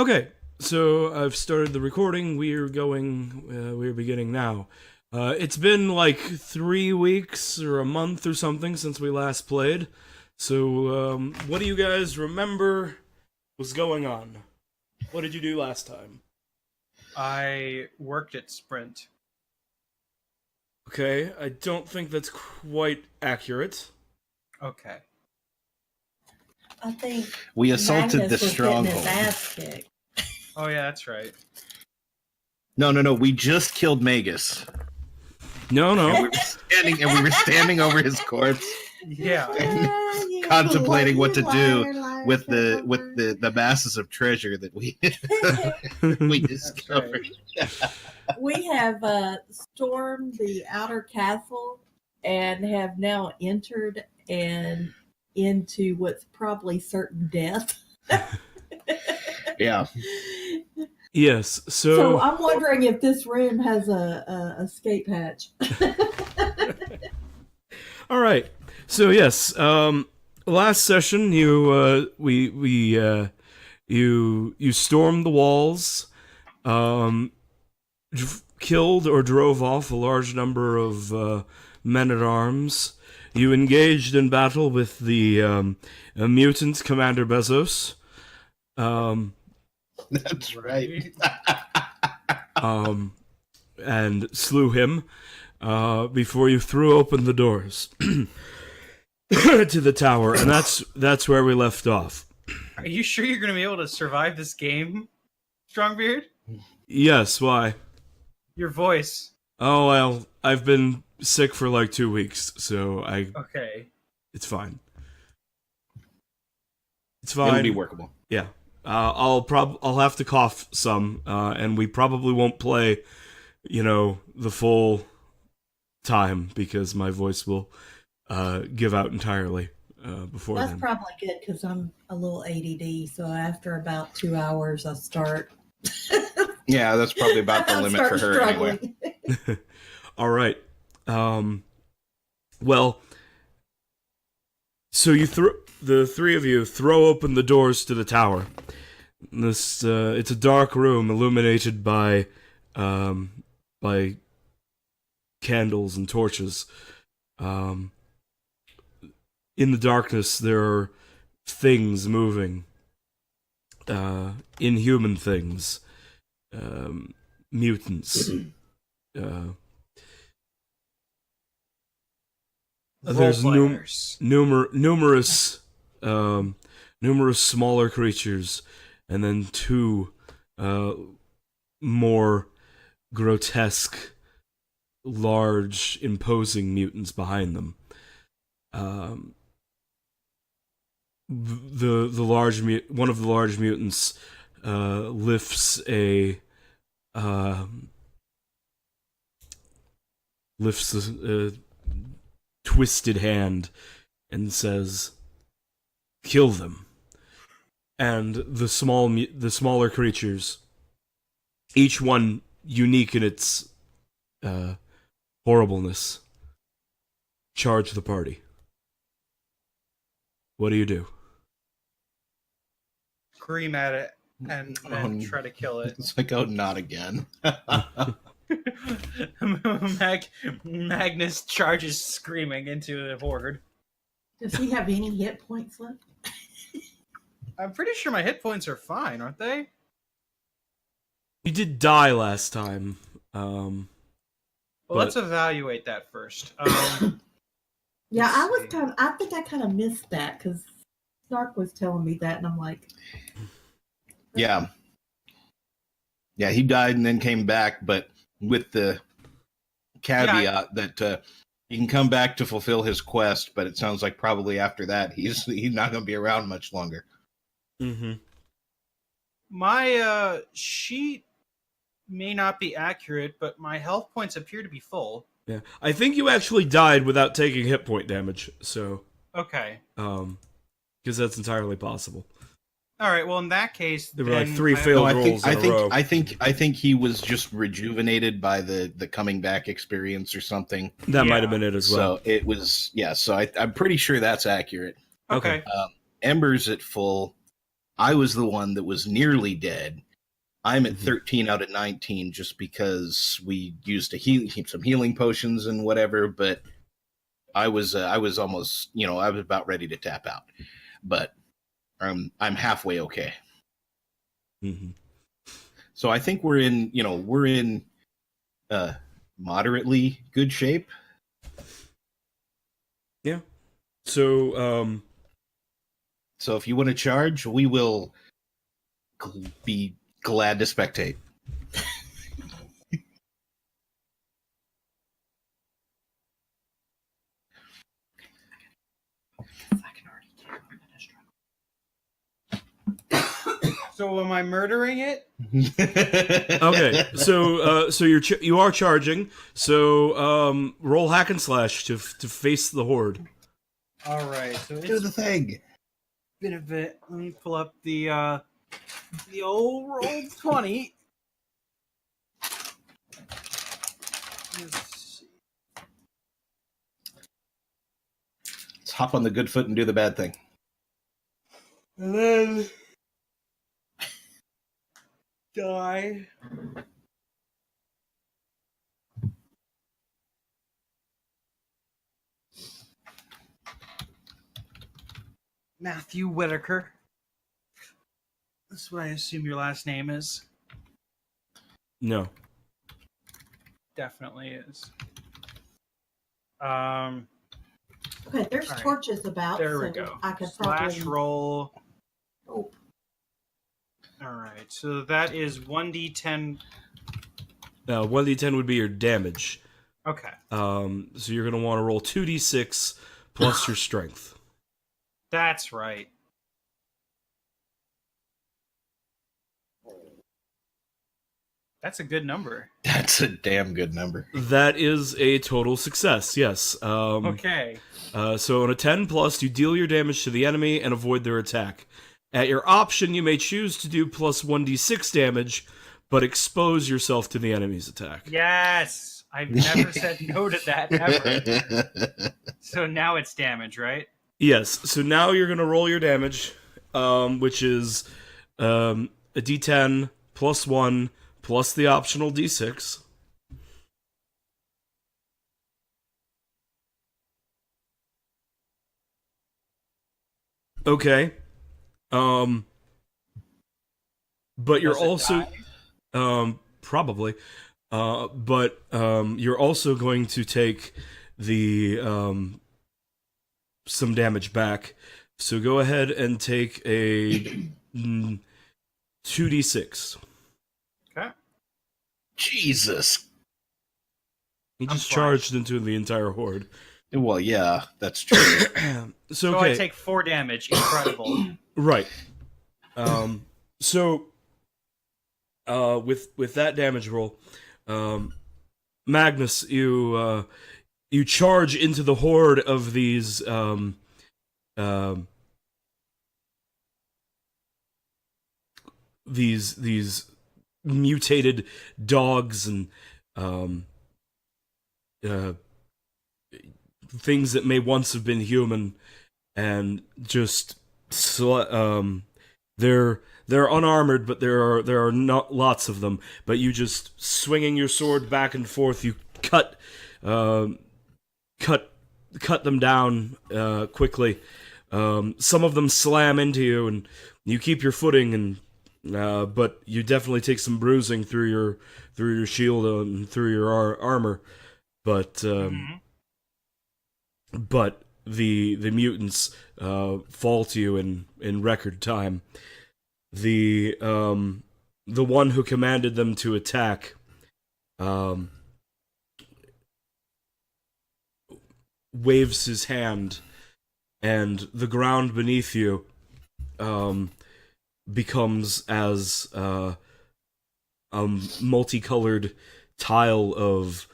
Okay, so I've started the recording. We're beginning now. It's been like 3 weeks or a month or something since we last played. So, what do you guys remember was going on? What did you do last time? I worked at Sprint. Okay, I don't think that's quite accurate. Okay. I think We assaulted Magnus the was getting his stronghold. ass kicked. Oh yeah, that's right. No. We just killed Magus. No. And we were standing over his corpse, Yeah. You contemplating what to do liar, with son of the masses of treasure that we we discovered. We have stormed the outer castle and have now entered and into what's probably certain death. Yeah. Yes, So I'm wondering if this room has a escape hatch. All right. So yes, last session you you stormed the walls, killed or drove off a large number of men at arms. You engaged in battle with the mutant Commander Bezos. That's right. And slew him before you threw open the doors to the tower, and that's where we left off. Are you sure you're going to be able to survive this game, Strongbeard? Yes, why? Your voice. Oh, well, I've been sick for like 2 weeks, so Okay. it's fine. It's It'll fine. be workable. Yeah. I'll have to cough some, and we probably won't play, the full time because my voice will give out entirely before That's then. probably good because I'm a little ADD. So after about 2 hours, I start. Yeah, that's probably about the I limit for start her anyway. struggling. All right. Well, so the three of you throw open the doors to the tower. It's a dark room illuminated by candles and torches. In the darkness, there are things moving. Inhuman things. Mutants. There's Roleplayers. numerous smaller creatures, and then two more grotesque, large, imposing mutants behind them. One of the large mutants lifts a twisted hand and says, "Kill them." And the smaller creatures, each one unique in its horribleness, charge the party. What do you do? Scream at it and then try to kill it. It's like, oh, not again. Magnus charges screaming into the horde. Does he have any hit points left? I'm pretty sure my hit points are fine, aren't they? You did die last time. Well, let's evaluate that first. Yeah, Let's see. I think I kind of missed that because Snark was telling me that, and I'm like, Yeah, he died and then came back, but with the caveat that he can come back to fulfill his quest, but it sounds like probably after that he's not going to be around much longer. Mm-hmm. My sheet may not be accurate, but my health points appear to be full. Yeah, I think you actually died without taking hit point damage. So, Okay. because that's entirely possible. All right. Well, in that case, There were like then 3 I- failed No, rolls in a row. I think he was just rejuvenated by the coming back experience or something. That might Yeah. have been it as well. So it was, yeah. So I'm pretty sure that's accurate. Okay. Ember's at full. I was the one that was nearly dead. I'm at Mhm. 13 out of 19 just because we used some healing potions and whatever, but I was almost, I was about ready to tap out. But I'm halfway okay. Mm-hmm. So I think we're in moderately good shape. Yeah. So, So if you want to charge, we will be glad to spectate. So am I murdering it? okay. So you are charging. So, roll hack and slash to face the horde. All right. So Do it's the thing. been a bit. Let me pull up the old roll 20. Let's see. Let's hop on the good foot and do the bad thing. And then die. Matthew Whitaker. That's what I assume your last name is. No. Definitely is. Okay, there's All right. torches about. There we so go. I could Slash probably roll. Oh, All right. So that is 1d10. 1d10 would be your damage. Okay. So you're gonna want to roll 2d6 plus your strength. That's right. That's a good number. That's a damn good number. That is a total success. Yes. Okay. So on a 10 plus, you deal your damage to the enemy and avoid their attack. At your option, you may choose to do plus 1d6 damage, but expose yourself to the enemy's attack. Yes. I've never said no to that ever. So now it's damage, right? Yes. So now you're gonna roll your damage, which is a d10 plus 1 plus the optional d6. Okay. But you're Does it also die? probably but you're also going to take the some damage back. So go ahead and take a 2d6. Okay. Jesus. He just fine. charged into the entire horde. Well, yeah, that's true. So So okay, I take 4 damage. Incredible. right. So with that damage roll, Magnus, you charge into the horde of these these mutated dogs and things that may once have been human, and just they're unarmored, but there are not lots of them. But you just swinging your sword back and forth, you cut them down quickly. Some of them slam into you, and you keep your footing, and but you definitely take some bruising through your shield and through your armor. But but the mutants fall to you in record time. The one who commanded them to attack waves his hand, and the ground beneath you becomes as a multicolored tile of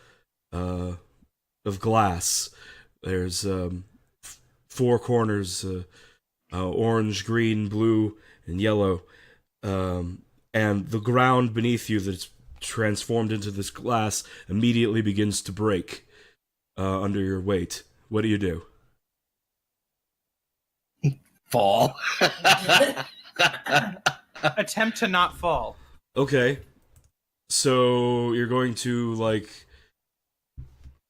glass. There's 4 corners, orange, green, blue, and yellow, and the ground beneath you that's transformed into this glass immediately begins to break under your weight. What do you do? Fall. Attempt to not fall. Okay. So you're going to like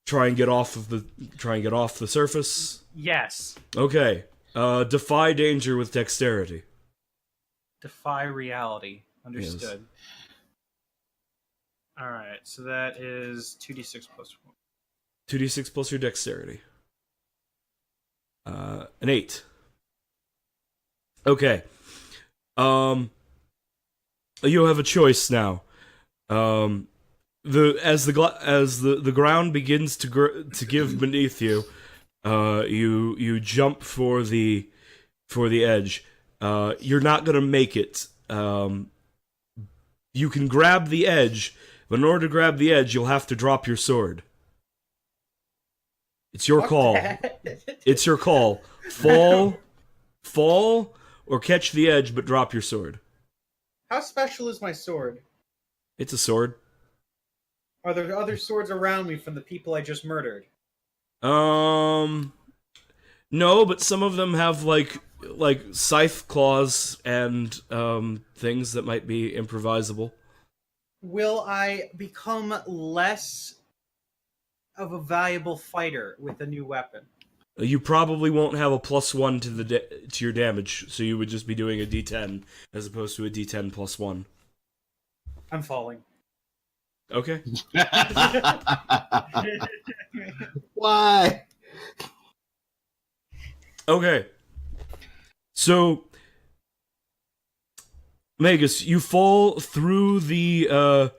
try and get off the surface. Yes. Okay. Defy danger with dexterity. Defy reality. Understood. All right, so that is 2d6 plus 1. 2d6 plus your dexterity. An 8. Okay. You have a choice now. As the ground begins to give beneath you, you jump for the edge. You're not gonna make it. You can grab the edge, but in order to grab the edge, you'll have to drop your sword. It's your call. It's your call. Fall, or catch the edge, but drop your sword. How special is my sword? It's a sword. Are there other swords around me from the people I just murdered? No, but some of them have like scythe claws and things that might be improvisable. Will I become less of a valuable fighter with a new weapon? You probably won't have a +1 to your damage, so you would just be doing a D10 as opposed to a D10 +1. I'm falling. Okay. Why? Okay. So, Magus, you fall through the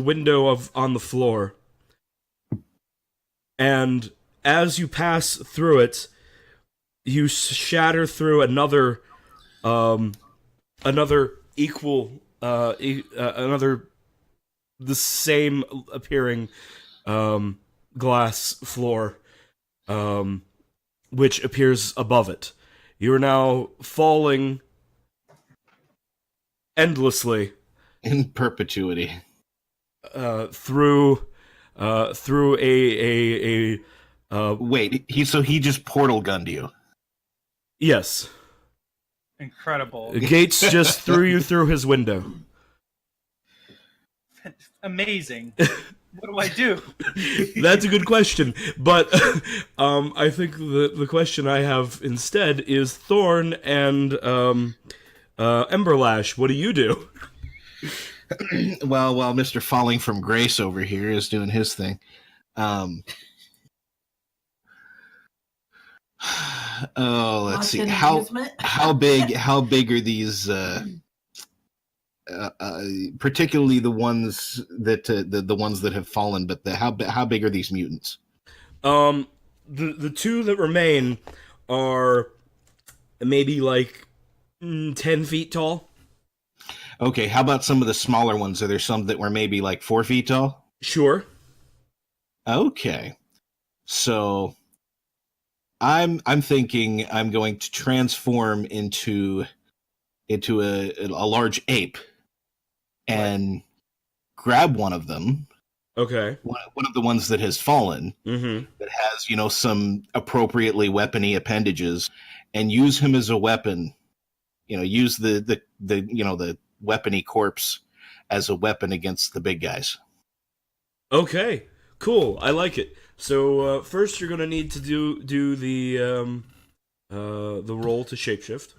window on the floor, and as you pass through it, you shatter through another the same appearing glass floor, which appears above it. You are now falling endlessly In perpetuity. through a Wait, he just portal gunned you. yes. Incredible. Gates just threw you through his window. Amazing. What do I do? That's a good question, but I think the question I have instead is Thorn and Emberlash. What do you do? Well, while Mr. Falling from Grace over here is doing his thing. Let's see. Watching How amusement. how big are these particularly the ones that the ones that have fallen, but how big are these mutants? The two that remain are maybe like 10 feet tall. Okay, how about some of the smaller ones? Are there some that were maybe like 4 feet tall? Sure. Okay. So I'm thinking I'm going to transform into a large ape and grab one of them, Okay. one of the ones that has fallen, Mm-hmm. that has, some appropriately weapony appendages, and use him as a weapon. Use the weapony corpse as a weapon against the big guys. Okay. Cool. I like it. So first, you're gonna need to do the roll to shapeshift.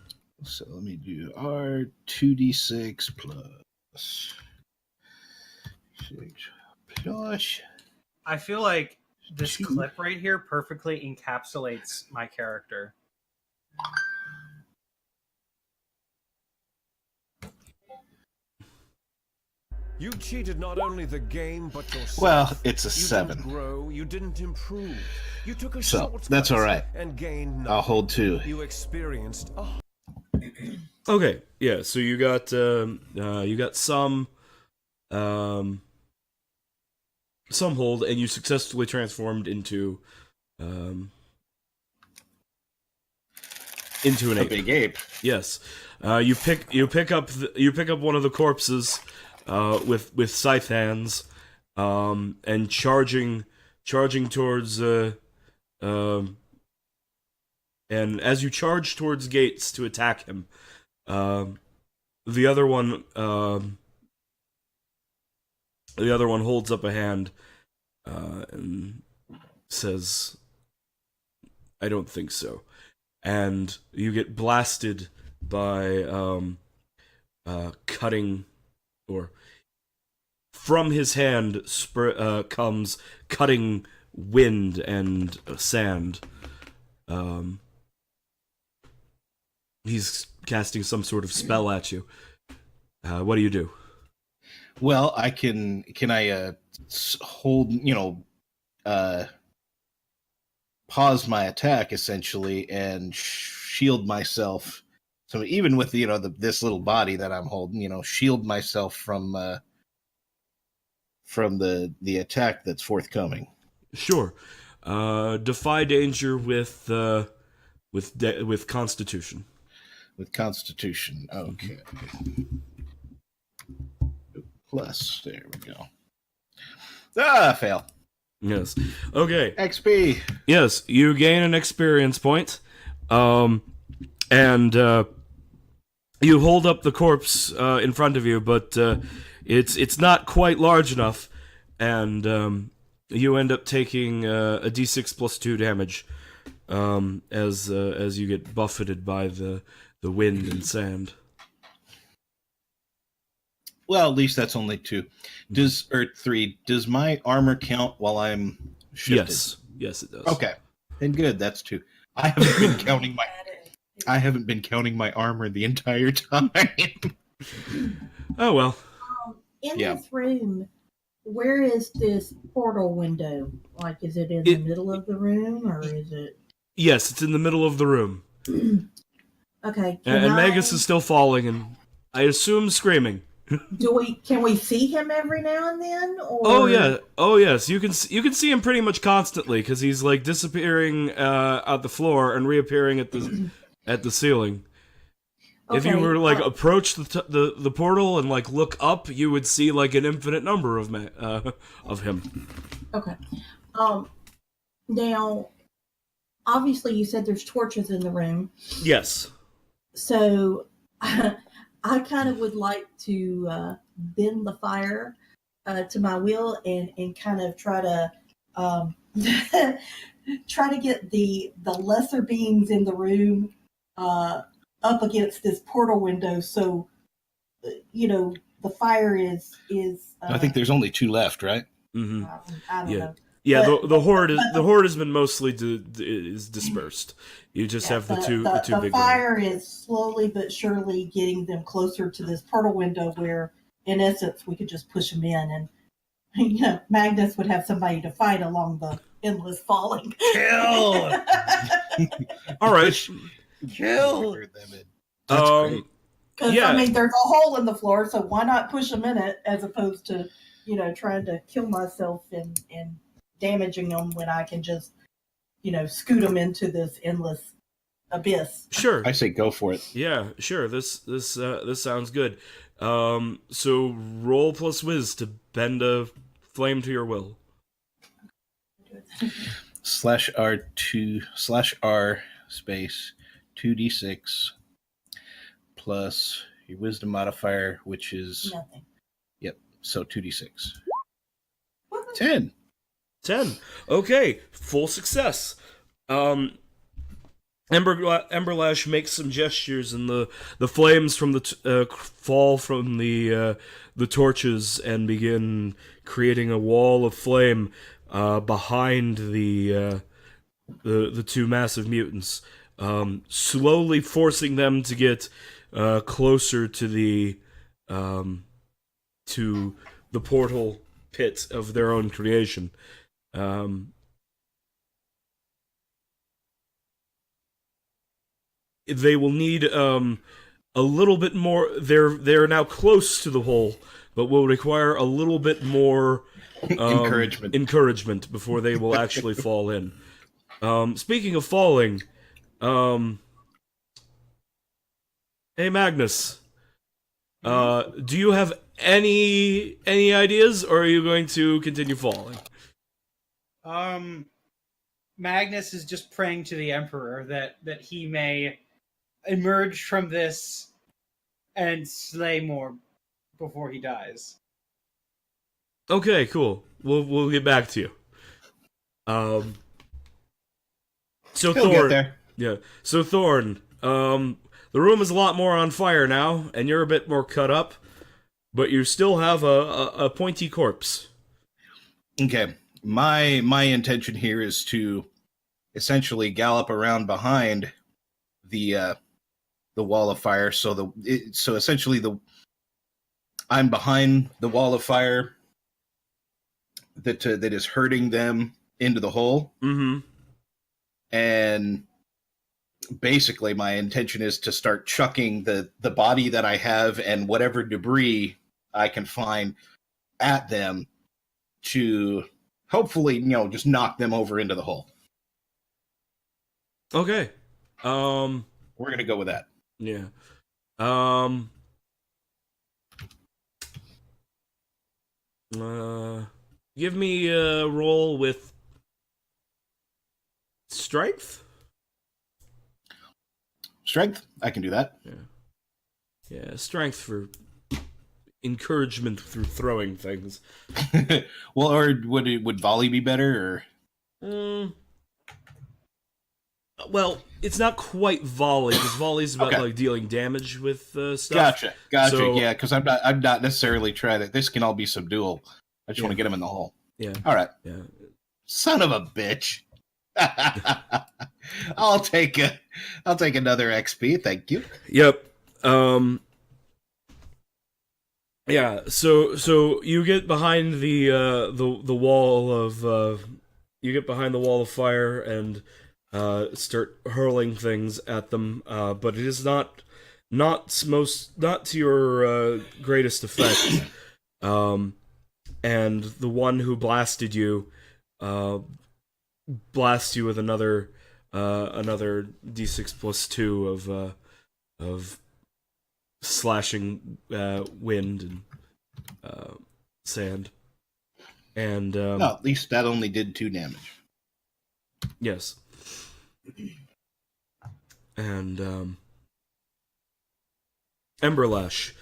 So let me do R2d6 plus 6 plus. I feel like this 2. clip right here perfectly encapsulates my character. You cheated not only the game but yourself. Well, it's a You 7. didn't grow, you didn't improve. You took a So, shortcut that's all right. and gained nothing. I'll hold 2. You experienced a Okay. Yeah. So you got some hold, and you successfully transformed into an A ape. big ape. Yes. You pick up one of the corpses with scythe hands, and charging towards And as you charge towards Gates to attack him, the other one holds up a hand and says, "I don't think so." And you get blasted by cutting, or from his hand comes cutting wind and sand. He's casting some sort of spell at you. What do you do? Well, I can I hold, pause my attack essentially and shield myself. So even with this little body that I'm holding, shield myself from the attack that's forthcoming. Sure. Defy danger with Constitution. With Constitution, okay. Plus, there we go. Fail. Yes. Okay. XP. Yes, you gain an experience point, and you hold up the corpse in front of you, but it's not quite large enough, and you end up taking a d6 plus 2 damage as you get buffeted by the wind and sand. Well, at least that's only 2. Or 3. Does my armor count while I'm shifted? Yes, it does. Okay, then good. That's 2. I haven't been counting my armor the entire time. Oh well. In Yeah. this room, where is this portal window? Like, is it in the middle of the room, or is it? Yes, it's in the middle of the room, Okay. and Magus is still falling, and I assume screaming. Can we see him every now and then? Or? Oh yeah. Oh yes. You can see him pretty much constantly because he's like disappearing at the floor and reappearing at the ceiling. If you were to like approach the portal and like look up, you would see like an infinite number of him. Okay. Now, obviously, you said there's torches in the room, Yes. so I kind of would like to bend the fire to my will and kind of try to get the lesser beings in the room up against this portal window, so the fire is. I think there's only 2 left, right? Mm-hmm. I don't know. Yeah, But- the horde has been mostly is dispersed. You just have the two the big fire is slowly but surely getting them closer to this portal window where, in essence, we could just push them in, and Magnus would have somebody to fight along the endless falling. Kill! All right. Kill! That's great. Because Yeah. I mean, there's a hole in the floor, so why not push them in it as opposed to trying to kill myself and damaging them when I can just scoot them into this endless abyss. Sure. I say go for it. Yeah, sure. This sounds good. So roll plus whiz to bend a flame to your will. /R2/R space 2d6 plus your wisdom modifier, which is Nothing. so 2d6. 10. 10. Okay, full success. Emberlash makes some gestures, and the flames from the fall from the torches and begin creating a wall of flame behind the 2 massive mutants, slowly forcing them to get closer to the portal pit of their own creation. They will need a little bit more. They're now close to the hole, but will require a little bit more encouragement before they will actually fall in. Speaking of falling, hey Magnus, do you have any ideas, or are you going to continue falling? Magnus is just praying to the Emperor that he may emerge from this and slay more before he dies. Okay, cool. We'll get back to you. So He'll get Thorn, there. yeah. So Thorn, the room is a lot more on fire now, and you're a bit more cut up, but you still have a pointy corpse. Okay. My intention here is to essentially gallop around behind the wall of fire. So essentially I'm behind the wall of fire that is hurting them into the hole. Mm-hmm. And basically my intention is to start chucking the body that I have and whatever debris I can find at them to hopefully, just knock them over into the hole. Okay. We're going to go with that. Yeah. Give me a roll with strength? Strength? I can do that. Yeah, strength for encouragement through throwing things. Well, or would volley be better? Or well, it's not quite volley, because volley's about Okay. like dealing damage with stuff. Gotcha. So- Yeah, because I'm not necessarily trying to. This can all be subdual. I just want to get him in the hole. Yeah. All right. Yeah. Son of a bitch. I'll take another XP, thank you. Yep. Yeah. So you get behind the wall of you get behind the wall of fire and start hurling things at them. But it is not to your greatest effect. And the one who blasted you blasts you with another d6 plus 2 of slashing wind and sand. And No, at least that only did 2 damage. yes. And Emberlash,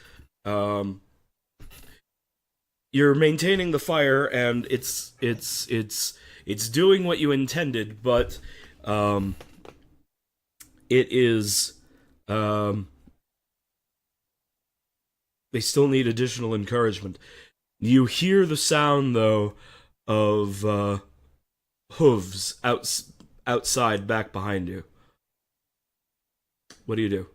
you're maintaining the fire, and it's doing what you intended, but it is they still need additional encouragement. You hear the sound though of hooves outside back behind you. What do you do?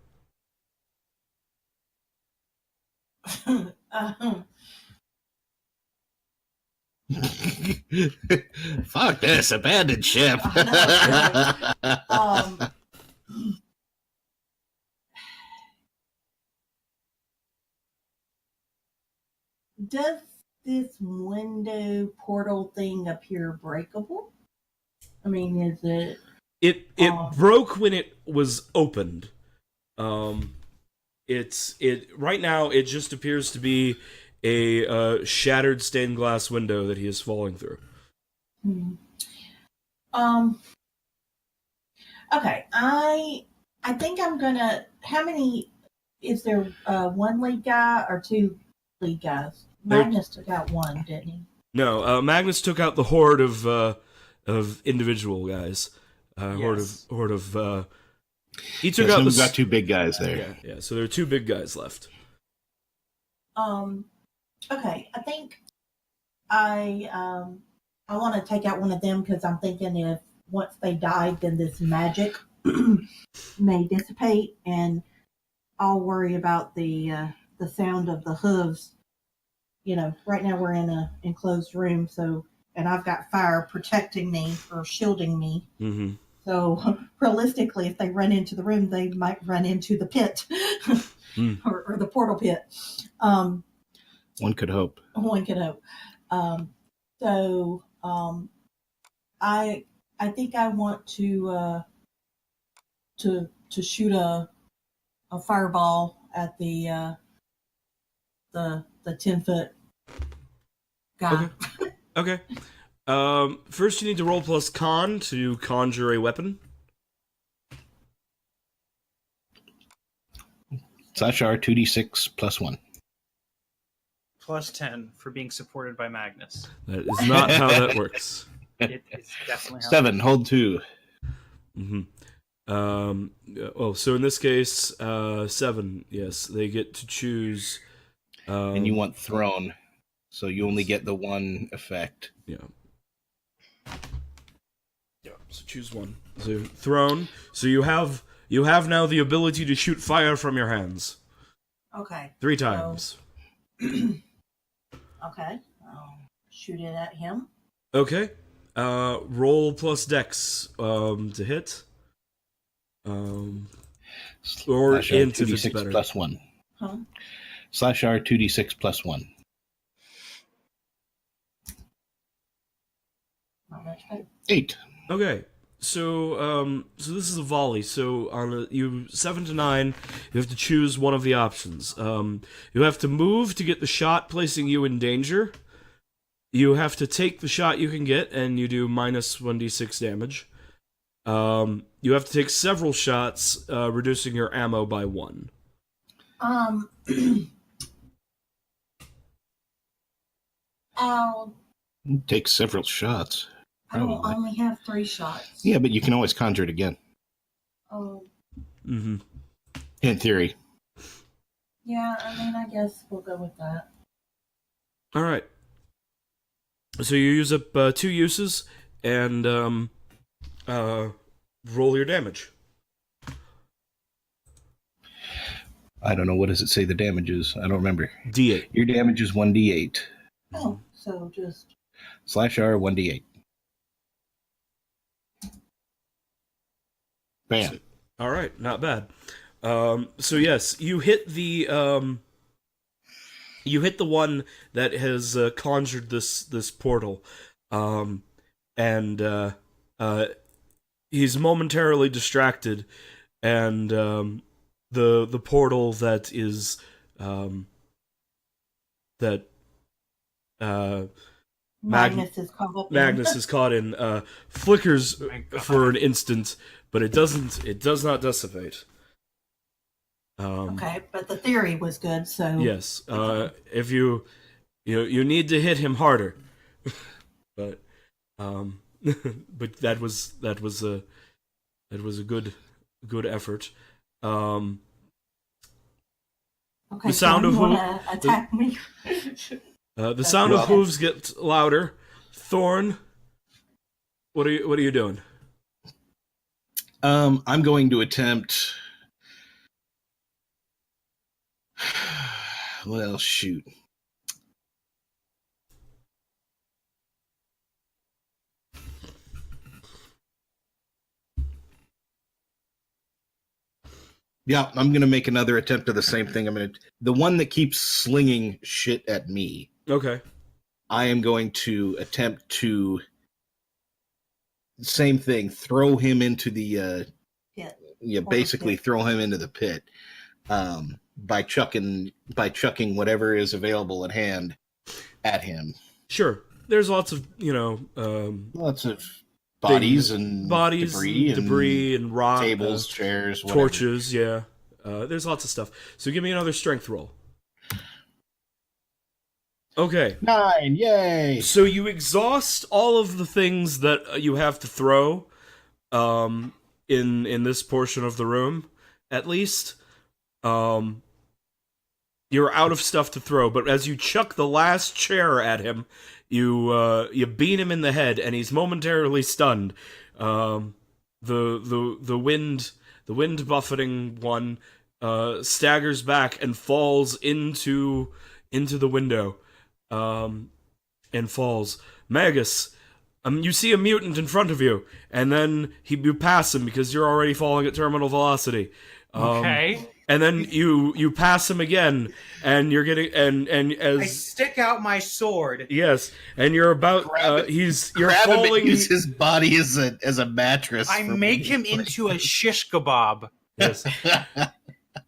Fuck this, abandoned ship. Does this window portal thing appear breakable? I mean, is it? It broke when it was opened. It right now it just appears to be a shattered stained glass window that he is falling through. Okay, I think I'm gonna. How many? Is there one lead guy or 2 lead guys? Magnus took out one, didn't he? No, Magnus took out the horde of individual guys. Yes. Horde of. He took out We've the. got 2 big guys there. Yeah. So there are 2 big guys left. Okay, I think I want to take out one of them because I'm thinking if once they died, then this magic may dissipate, and I'll worry about the sound of the hooves. Right now we're in an enclosed room, and I've got fire protecting me or shielding me. Mm-hmm. So realistically, if they run into the room, they might run into the pit or the portal pit. One could hope. One could hope. I think I want to shoot a fireball at the 10-foot guy. Okay. First you need to roll plus con to conjure a weapon. /R 2d6 plus 1. Plus 10 for being supported by Magnus. That is not how that works. It is definitely how 7, hold 2. Mm-hmm. So in this case, 7. Yes, they get to choose. And you want thrown, so you only get the one effect. Yeah. Yeah. So choose one. So thrown. So you have now the ability to shoot fire from your hands Okay. 3 times. Okay. I'll shoot it at him. Okay. Roll plus dex to hit. Or /R int if it's 2d6 better. plus 1. Huh? /R 2d6 plus 1. Not much better. 8. Okay. So this is a volley. So on you 7 to 9, you have to choose one of the options. You have to move to get the shot placing you in danger. You have to take the shot you can get, and you do minus 1d6 damage. You have to take several shots, reducing your ammo by 1. I'll. Take several shots. I will Probably. only have 3 shots. Yeah, but you can always conjure it again. Oh, Mm-hmm. In theory. yeah. I mean, I guess we'll go with that. All right. So you use up 2 uses, and roll your damage. I don't know, what does it say the damage is? I don't remember. D8. Your damage is 1d8. Oh, so just. /R 1d8. Bam. All right, not bad. So yes, you hit the one that has conjured this portal, and he's momentarily distracted, and the portal that is Magnus is caught up. Magnus is caught in flickers for an instant, but it does not dissipate. Okay, but the theory was good, so. Yes. If you need to hit him harder, but but that was a good effort. Okay, the sound so of you wanna attack me. The sound of hooves gets louder. Thorn, what are you doing? I'm going to attempt. Well, shoot. Yeah, I'm going to make another attempt of the same thing. The one that keeps slinging shit at me. Okay. I am going to attempt to same thing, throw him into the Pit. basically pit. throw him into the pit by chucking whatever is available at hand at him. Sure. There's lots of Lots of bodies debris and rock, tables, chairs, whatever. torches. Yeah. There's lots of stuff. So give me another strength roll. Okay. 9, yay! So you exhaust all of the things that you have to throw in this portion of the room, at least. You're out of stuff to throw, but as you chuck the last chair at him, you beat him in the head, and he's momentarily stunned. The wind buffeting one staggers back and falls into the window. And falls. Magus, you see a mutant in front of you, and then you pass him because you're already falling at terminal velocity. Okay. And then you pass him again, and you're getting and as I stick out my sword. yes, and you're about Grab you're Grab him falling. and use his body as a mattress. I for make when him he's into a shish kebab. Yes.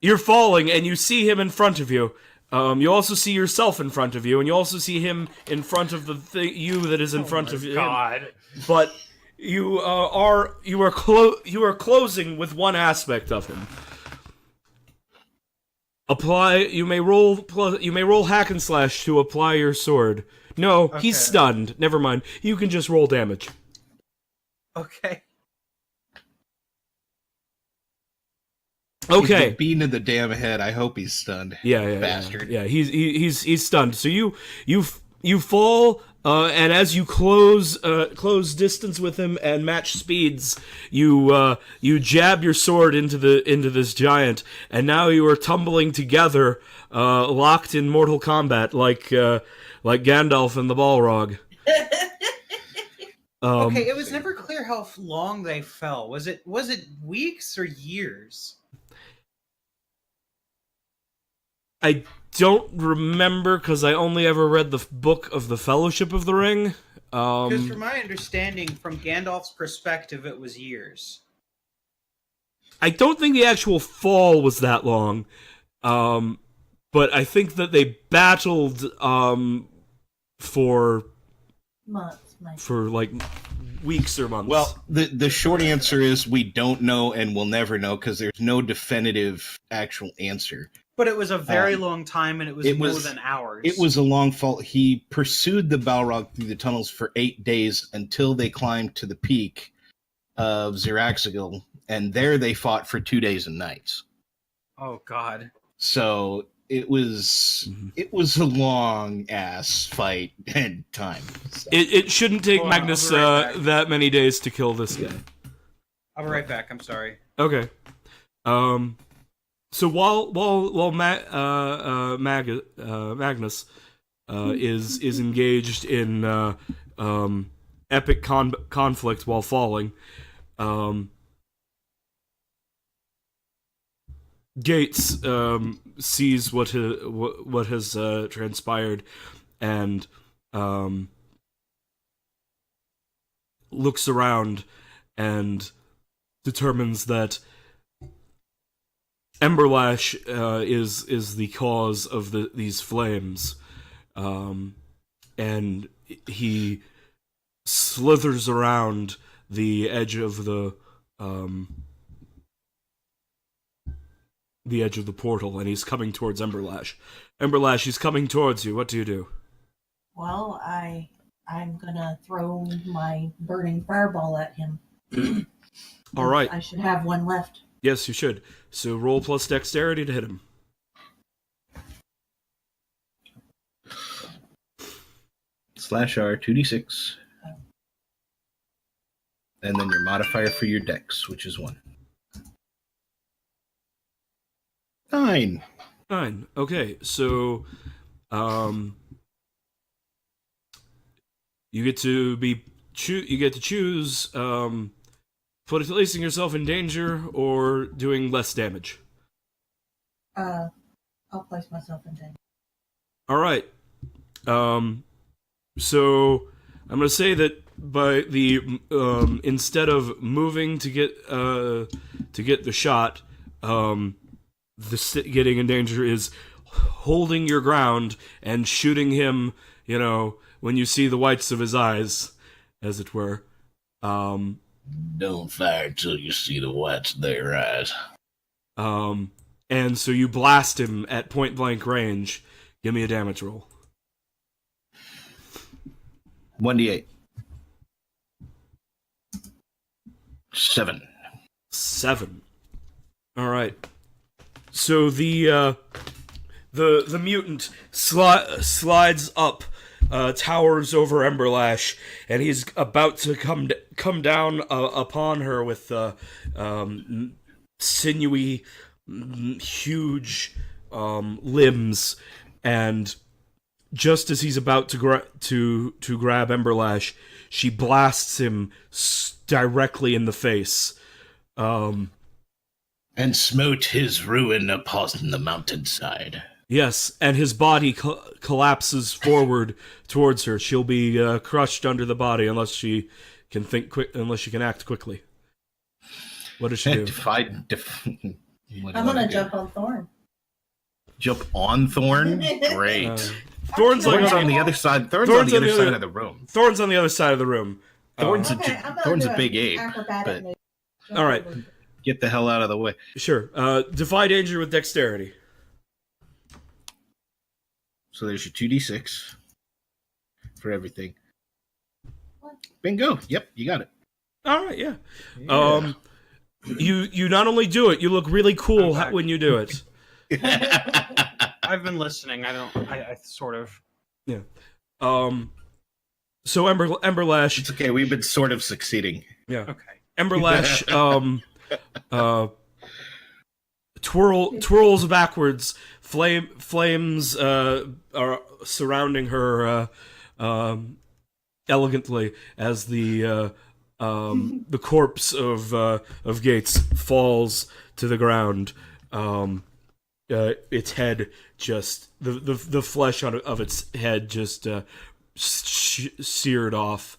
You're falling, and you see him in front of you. You also see yourself in front of you, and you also see him in front of the you that is in front of you. God. But you are closing with one aspect of him. You may roll hack and slash to apply your sword. No, he's Okay. stunned. Never mind. You can just roll damage. Okay. Okay. He's the bean in the damn head. I hope he's stunned. Yeah, Bastard. Yeah, he's stunned. So you fall, and as you close distance with him and match speeds, you jab your sword into this giant, and now you are tumbling together, locked in mortal combat, like Gandalf and the Balrog. Okay, it was never clear how long they fell. Was it weeks or years? I don't remember because I only ever read the book of the Fellowship of the Ring. Because from my understanding, from Gandalf's perspective, it was years. I don't think the actual fall was that long, but I think that they battled for Months, maybe. like weeks or months. Well, the short answer is we don't know and we'll never know because there's no definitive actual answer. But it was a very long time, and it was more than hours. It was a long fall. He pursued the Balrog through the tunnels for 8 days until they climbed to the peak of Ziraxigil, and there they fought for 2 days and nights. Oh God. So it was a long ass fight and time. So. it shouldn't take Hold on, Magnus I'll be right back. that many days to kill this guy. I'll be right back. I'm sorry. Okay. So while Magnus is engaged in epic conflict while falling, Gates sees what has transpired and looks around and determines that Emberlash is the cause of these flames, and he slithers around the edge of the portal, and he's coming towards Emberlash. Emberlash, he's coming towards you. What do you do? Well, I'm gonna throw my burning fireball at him. All right. I should have one left. Yes, you should. So roll plus dexterity to hit him. /R 2d6. And then your modifier for your dex, which is 1. 9. 9. Okay, so you get to choose placing yourself in danger or doing less damage. I'll place myself in danger. All right. So I'm gonna say that by the instead of moving to get the shot, getting in danger is holding your ground and shooting him. You know, when you see the whites of his eyes, as it were. Don't fire till you see the whites of their eyes. And so you blast him at point blank range. Give me a damage roll. 1d8. 7. 7. All right. So the mutant slides up, towers over Emberlash, and he's about to come down upon her with sinewy, huge limbs, and just as he's about to grab Emberlash, she blasts him directly in the face. And smote his ruin upon the mountainside. Yes, and his body collapses forward towards her. She'll be crushed under the body unless she can unless she can act quickly. What does she do? I'm gonna jump on Thorn. Jump on Thorn? Great. Thorn's like Thorn's on the other side. Thorn's Thorn's on the other side of the room. Thorn's on the other side of the room. Thorn's Okay, I'm gonna Thorn's do a an big ape. acrobatic but- move. Jump All right. over. Get the hell out of the way. Sure. Defy danger with dexterity. So there's your 2d6 for everything. Bingo. Yep, you got it. All right. Yeah. You not only do it, you look really cool Okay. when you do it. I've been listening. I sort of. Yeah. So Emberlash. It's okay. We've been sort of succeeding. Yeah. Okay. Emberlash twirls backwards. Flames are surrounding her elegantly as the corpse of Gates falls to the ground. Its head just the flesh of its head just seared off.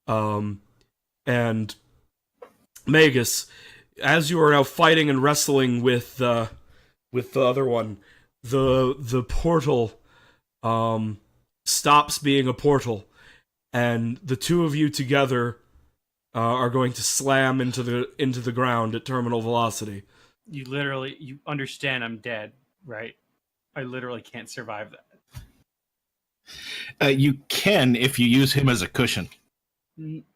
And Magus, as you are now fighting and wrestling with the other one, the portal stops being a portal, and the two of you together are going to slam into the ground at terminal velocity. You understand I'm dead, right? I literally can't survive that. You can if you use him as a cushion.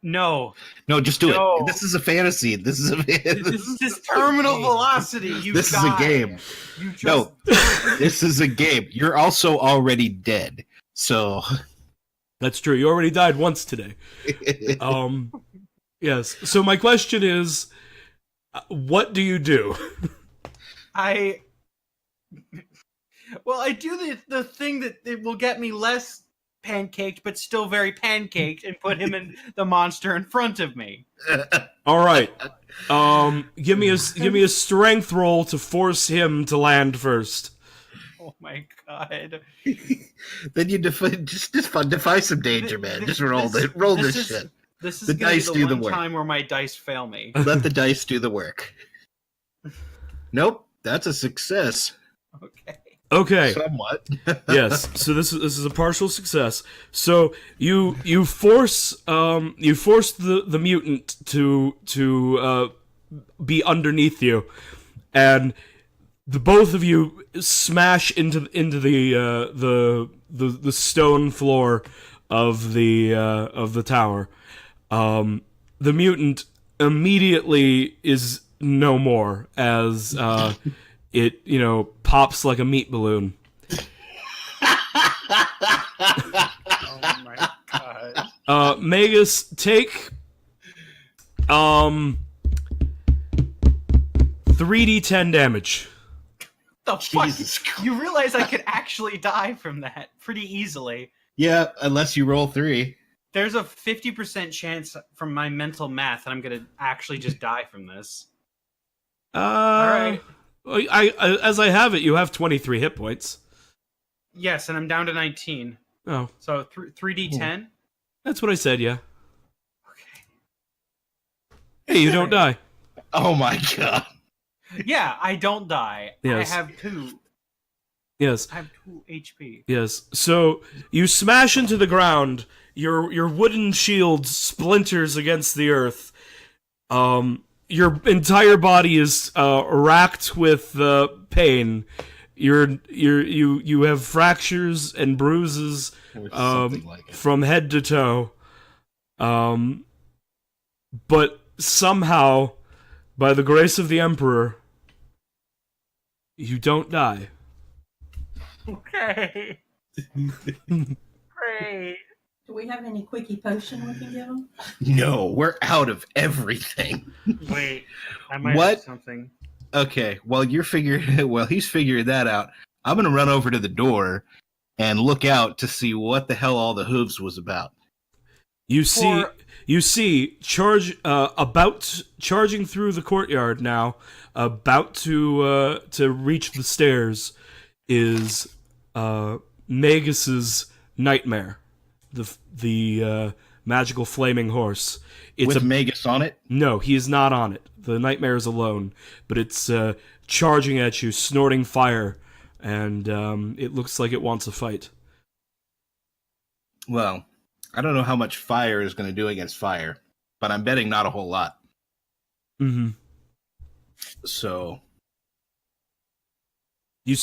No. No, just do No. it. This is a fantasy. This is a. This is terminal velocity. You This is a die. game. You just No, this is a game. You're also already dead. So. That's true. You already died once today. Yes. So my question is, what do you do? I do the thing that it will get me less pancaked, but still very pancaked, and put him in the monster in front of me. All right. Give me a strength roll to force him to land first. Oh my god! Then you defy some danger, man. Just roll this shit. This is The gonna dice be do the the one work. time where my dice fail me. Let the dice do the work. Nope, that's a success. Okay. Okay. Somewhat. Yes. So this is a partial success. So you force the mutant to be underneath you, and the both of you smash into the stone floor of the tower. The mutant immediately is no more as it pops like a meat balloon. Oh my god! Magus, take 3d10 damage. The fuck? Jesus Christ. You realize I could actually die from that pretty easily. Yeah, unless you roll 3. There's a 50% chance from my mental math that I'm gonna actually just die from this. All right. I as I have it, you have 23 hit points. Yes, and I'm down to 19. Oh, So 3d10. that's what I said. Yeah. Okay. Hey, you don't die. Oh my god. Yeah, I don't die. Yes. I have 2. Yes. I have 2 HP. Yes. So you smash into the ground. Your wooden shield splinters against the earth. Your entire body is racked with pain. You have fractures and bruises Or something like it. from head to toe. But somehow, by the grace of the Emperor, you don't die. Okay. Great. Do we have any quickie potion we can give him? No, we're out of everything. Wait, I might What? have something. Okay, while he's figuring that out, I'm gonna run over to the door and look out to see what the hell all the hooves was about. You see, charging through the courtyard now, about to reach the stairs, is Magus's nightmare, the magical flaming horse. It's With Magus on it? No, he is not on it. The nightmare is alone, but it's charging at you, snorting fire, and it looks like it wants a fight. Well, I don't know how much fire is going to do against fire, but I'm betting not a whole lot. Mm-hmm. So You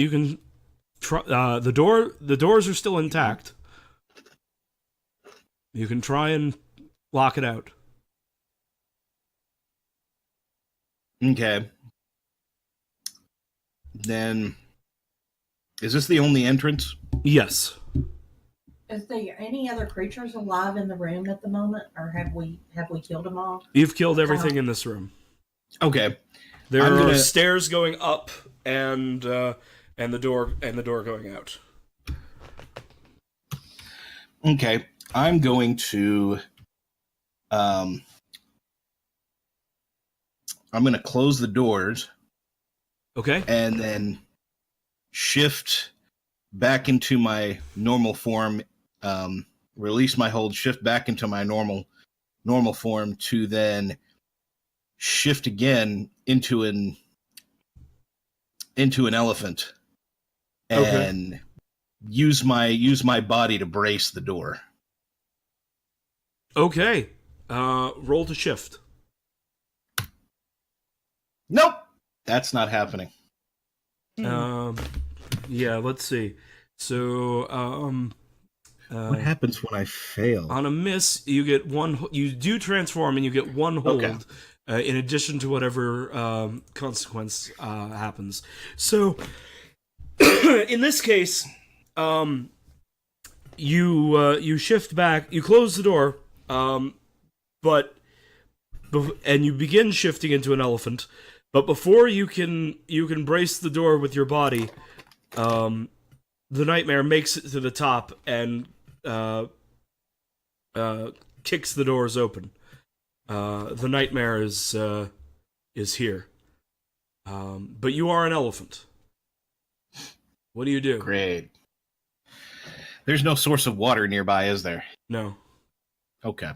can try, the doors are still intact. You can try and lock it out. okay. Then is this the only entrance? Yes. Is there any other creatures alive in the room at the moment, or have we killed them all? You've killed everything in this room. Okay. There I'm are gonna- stairs going up and the door going out. Okay. I'm going to I'm going to close the doors Okay? and then shift back into my normal form, release my hold, shift back into my normal form to then shift again into an elephant and use my body to brace the door. Okay. Roll to shift. Nope, that's not happening. Yeah, let's see. So, What happens when I fail? on a miss, you get one. You do transform, and you get one hold, Okay. in addition to whatever consequence happens. So, in this case, you shift back. You close the door, but and you begin shifting into an elephant. But before you can brace the door with your body, the nightmare makes it to the top and kicks the doors open. The nightmare is here, but you are an elephant. What do you do? Great. There's no source of water nearby, is there? No, Okay.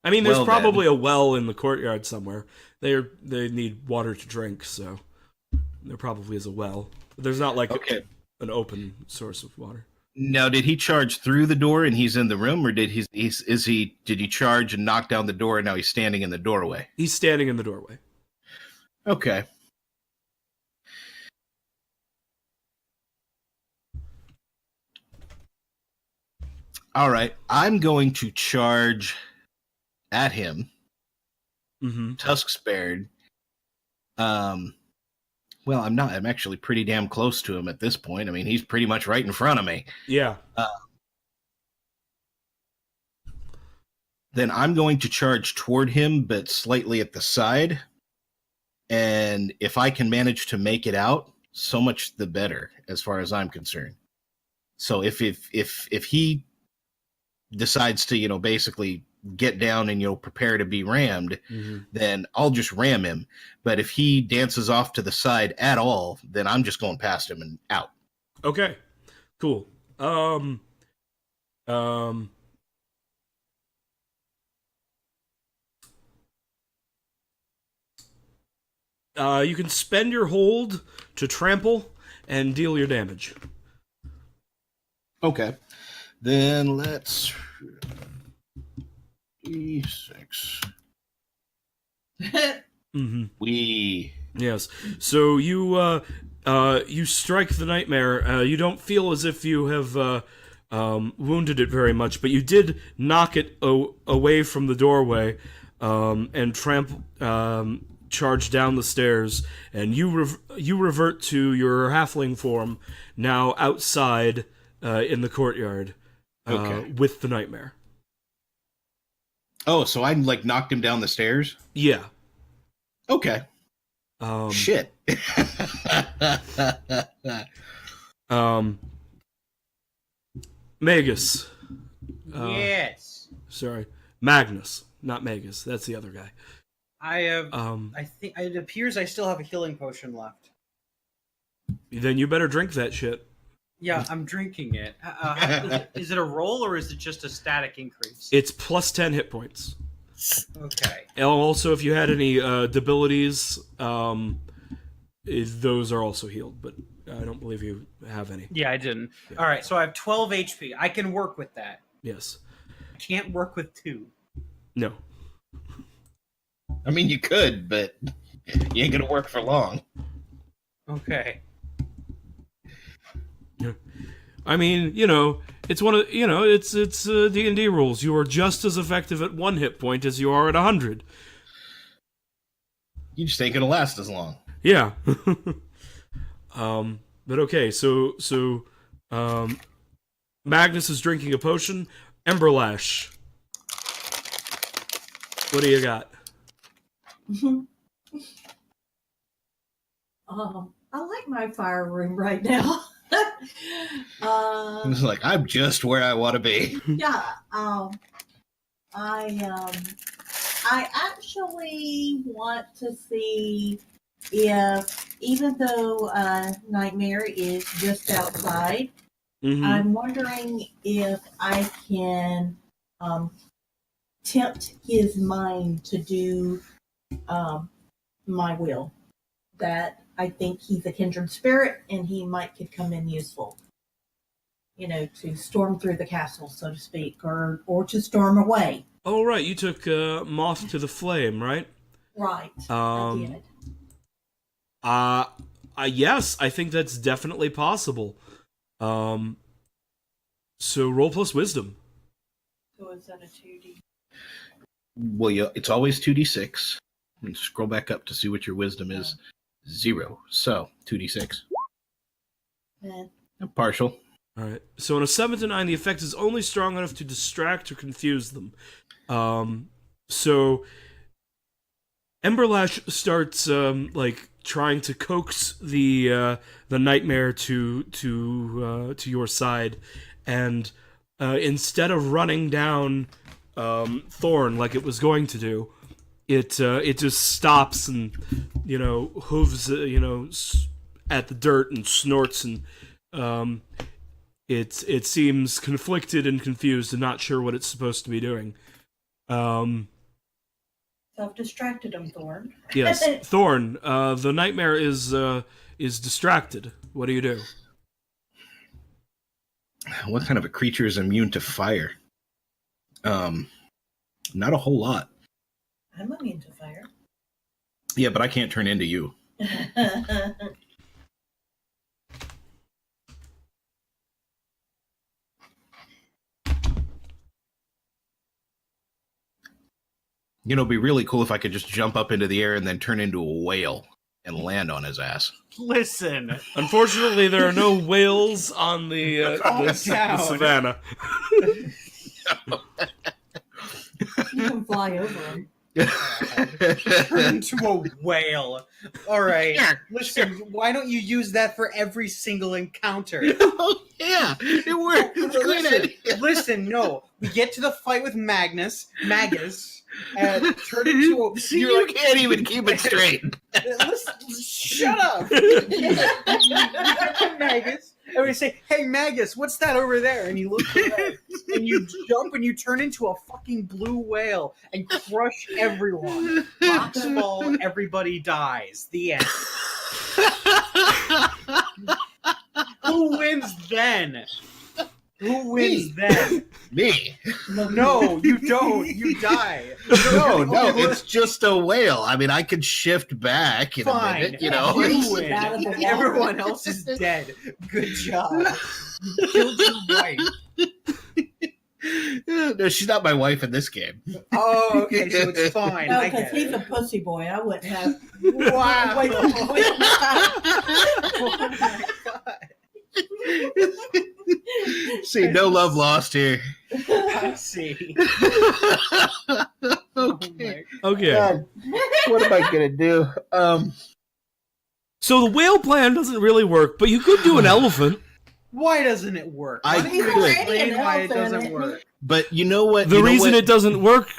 I mean there's Well, probably a well in the courtyard somewhere. They need water to drink, so there probably is a well. But there's not like Okay. an open source of water. Now, did he charge through the door and he's in the room, or did he charge and knock down the door and now he's standing in the doorway? He's standing in the doorway. Okay. All right. I'm going to charge at him, Mm-hmm. tusk spared. Well, I'm not. I'm actually pretty damn close to him at this point. I mean, he's pretty much right in front of me. Yeah. Then I'm going to charge toward him, but slightly at the side. And if I can manage to make it out, so much the better, as far as I'm concerned. So if he decides to, basically get down and prepare to be rammed, Mm-hmm. then I'll just ram him. But if he dances off to the side at all, then I'm just going past him and out. Okay. Cool. You can spend your hold to trample and deal your damage. Okay. Then let's E6. Mm-hmm. Yes. So you strike the nightmare. You don't feel as if you have wounded it very much, but you did knock it away from the doorway and charge down the stairs, and you revert to your halfling form now outside in the courtyard with the nightmare. Oh, so I knocked him down the stairs? Yeah. Okay. Shit. Magus. Yes. Sorry. Magnus, not Magus. That's the other guy. I have. I think it appears I still have a healing potion left. Then you better drink that shit. Yeah, I'm drinking it. Is it a roll or is it just a static increase? It's plus 10 hit points. Okay. And also, if you had any debilities, those are also healed. But I don't believe you have any. Yeah, I didn't. Yeah. All right, so I have 12 HP. I can work with that. Yes. I can't work with 2. No. I mean, you could, but you ain't gonna work for long. Okay. I mean, it's one of it's D&D rules. You are just as effective at 1 hit point as you are at 100. You just ain't gonna last as long. Yeah. But okay, so Magnus is drinking a potion. Emberlash. What do you got? I like my fire room right now. It's like, I'm just where I want to be. Yeah. I actually want to see if, even though Nightmare is just outside, I'm wondering if I can tempt his mind to do my will. That I think he's a kindred spirit and he could come in useful. To storm through the castle, so to speak, or to storm away. Oh, right, you took Moth to the Flame, right? Right, I did. Yes, I think that's definitely possible. So roll plus wisdom. So is that a 2D? Well, it's always 2d6. And scroll back up to see what your wisdom is. 0. So 2d6. Partial. All right. So on a 7 to 9, the effect is only strong enough to distract or confuse them. So Emberlash starts trying to coax the Nightmare to your side, and instead of running down Thorn like it was going to do, it just stops and hooves at the dirt and snorts, and it seems conflicted and confused and not sure what it's supposed to be doing. So I've distracted him, Thorn. Yes, Thorn. The Nightmare is distracted. What do you do? What kind of a creature is immune to fire? Not a whole lot. I'm immune to fire. Yeah, but I can't turn into you. It'd be really cool if I could just jump up into the air and then turn into a whale and land on his ass. Listen. Unfortunately, there are no whales on the savannah. You can fly over him. Turn into a whale. All right. Listen, why don't you use that for every single encounter? Oh, yeah, it works. It's a great idea. Listen, no. We get to the fight with Magus, and turn into a... See, you can't even keep it straight. Listen, shut up! Magus. And we say, hey, Magus, what's that over there? And you look around, and you jump and you turn into a fucking blue whale and crush everyone. Rocks fall, everybody dies. The end. Who wins then? Who wins then? Me. No, you don't. You die. No, it's just a whale. I mean, I could shift back in a minute, You win. Everyone else is dead. Good job. You killed your wife. No, she's not my wife in this game. Oh, okay, so it's fine. No, I because get he's it. a pussy boy. I wouldn't have. Wow. Wait, Oh my god. See, no love lost here. I see. Okay. Okay. God, what am I gonna do? So the whale plan doesn't really work, but you could do an elephant. Why doesn't it work? I Why don't you could. explain why it doesn't work? But you know what? The reason it doesn't work,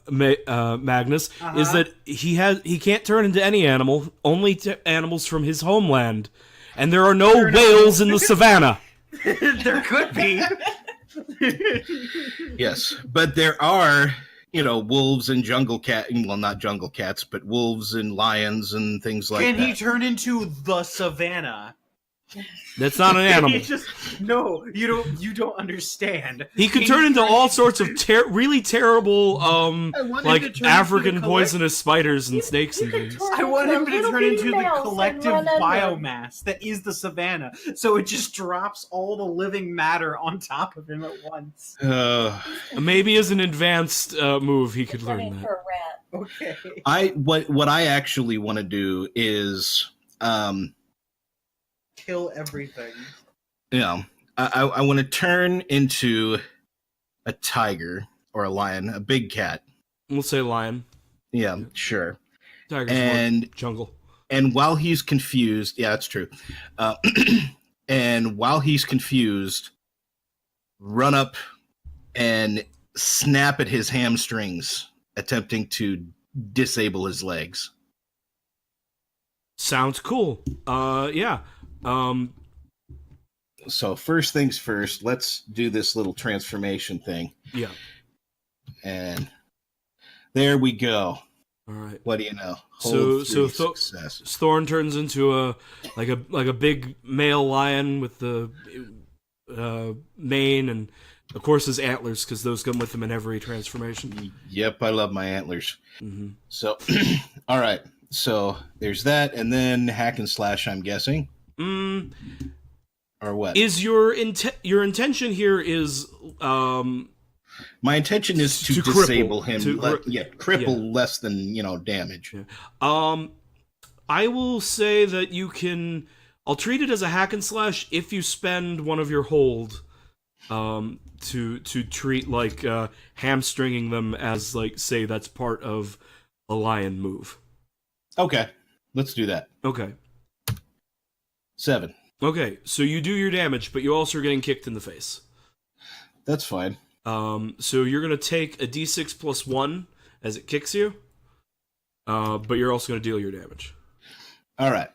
Magnus, is that he can't turn into any animal, only to animals from his homeland, and there are no whales in the savannah. There could be. Yes, but there are wolves and jungle cat. Well, not jungle cats, but wolves and lions and things like Can that. he turn into the savannah? That's not an animal. He just no, you don't understand. He could Can turn he into all sorts of really terrible, want him to like turn into African the poisonous spiders and snakes and things. I want him to turn into the mouse and collective run under. biomass that is the savannah, so it just drops all the living matter on top of him at once. Maybe as an advanced move, he could learn Turning that. for a rat. Okay. What I actually want to do is, Kill everything. I want to turn into a tiger or a lion, a big cat. We'll say lion. Yeah, sure. Tiger's And- more jungle. And while he's confused, yeah, that's true. And while he's confused, run up and snap at his hamstrings, attempting to disable his legs. Sounds cool. Yeah. So first things first, let's do this little transformation thing. Yeah. And there we go. All right. What do you know? So success. Thorn turns into a big male lion with the mane and of course his antlers because those come with him in every transformation. Yep, I love my antlers. Mm-hmm. So, all right. So there's that, and then hack and slash. I'm guessing, or what? Is your intention here is My intention is to To cripple. disable him. To- Cripple less than damage. Yeah. I will say that you can. I'll treat it as a hack and slash if you spend one of your hold, to treat like hamstringing them as like say that's part of a lion move. Okay, let's do that. Okay. 7. Okay. So you do your damage, but you also are getting kicked in the face. That's fine. So you're gonna take a d6 plus 1 as it kicks you, but you're also gonna deal your damage. All right.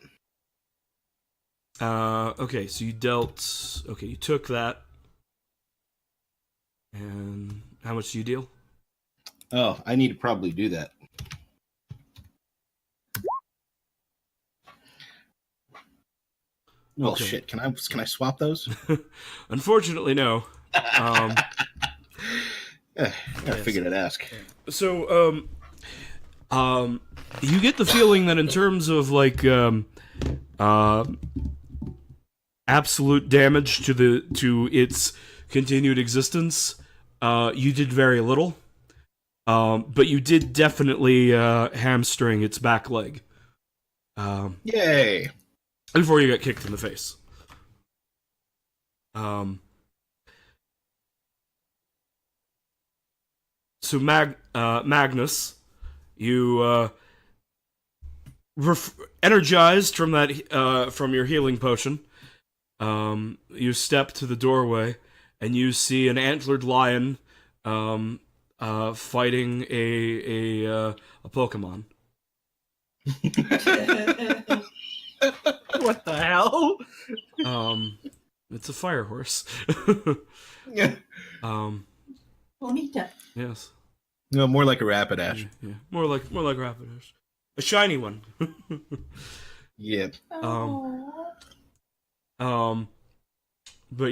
Okay, so you dealt. Okay, you took that. And how much do you deal? Oh, I need to probably do that. Well, Okay. shit. Can I swap those? Unfortunately, no. I Yes. figured I'd ask. So, you get the feeling that in terms of like absolute damage to its continued existence, you did very little. But you did definitely hamstring its back leg. Yay! Before you got kicked in the face. So Magnus, you energized from that from your healing potion. You step to the doorway and you see an antlered lion fighting a Pokemon. What the hell? It's a fire horse. Yeah. Bonita. Yes. No, more like a Rapidash. Yeah. More like Rapidash. A shiny one. Yeah. But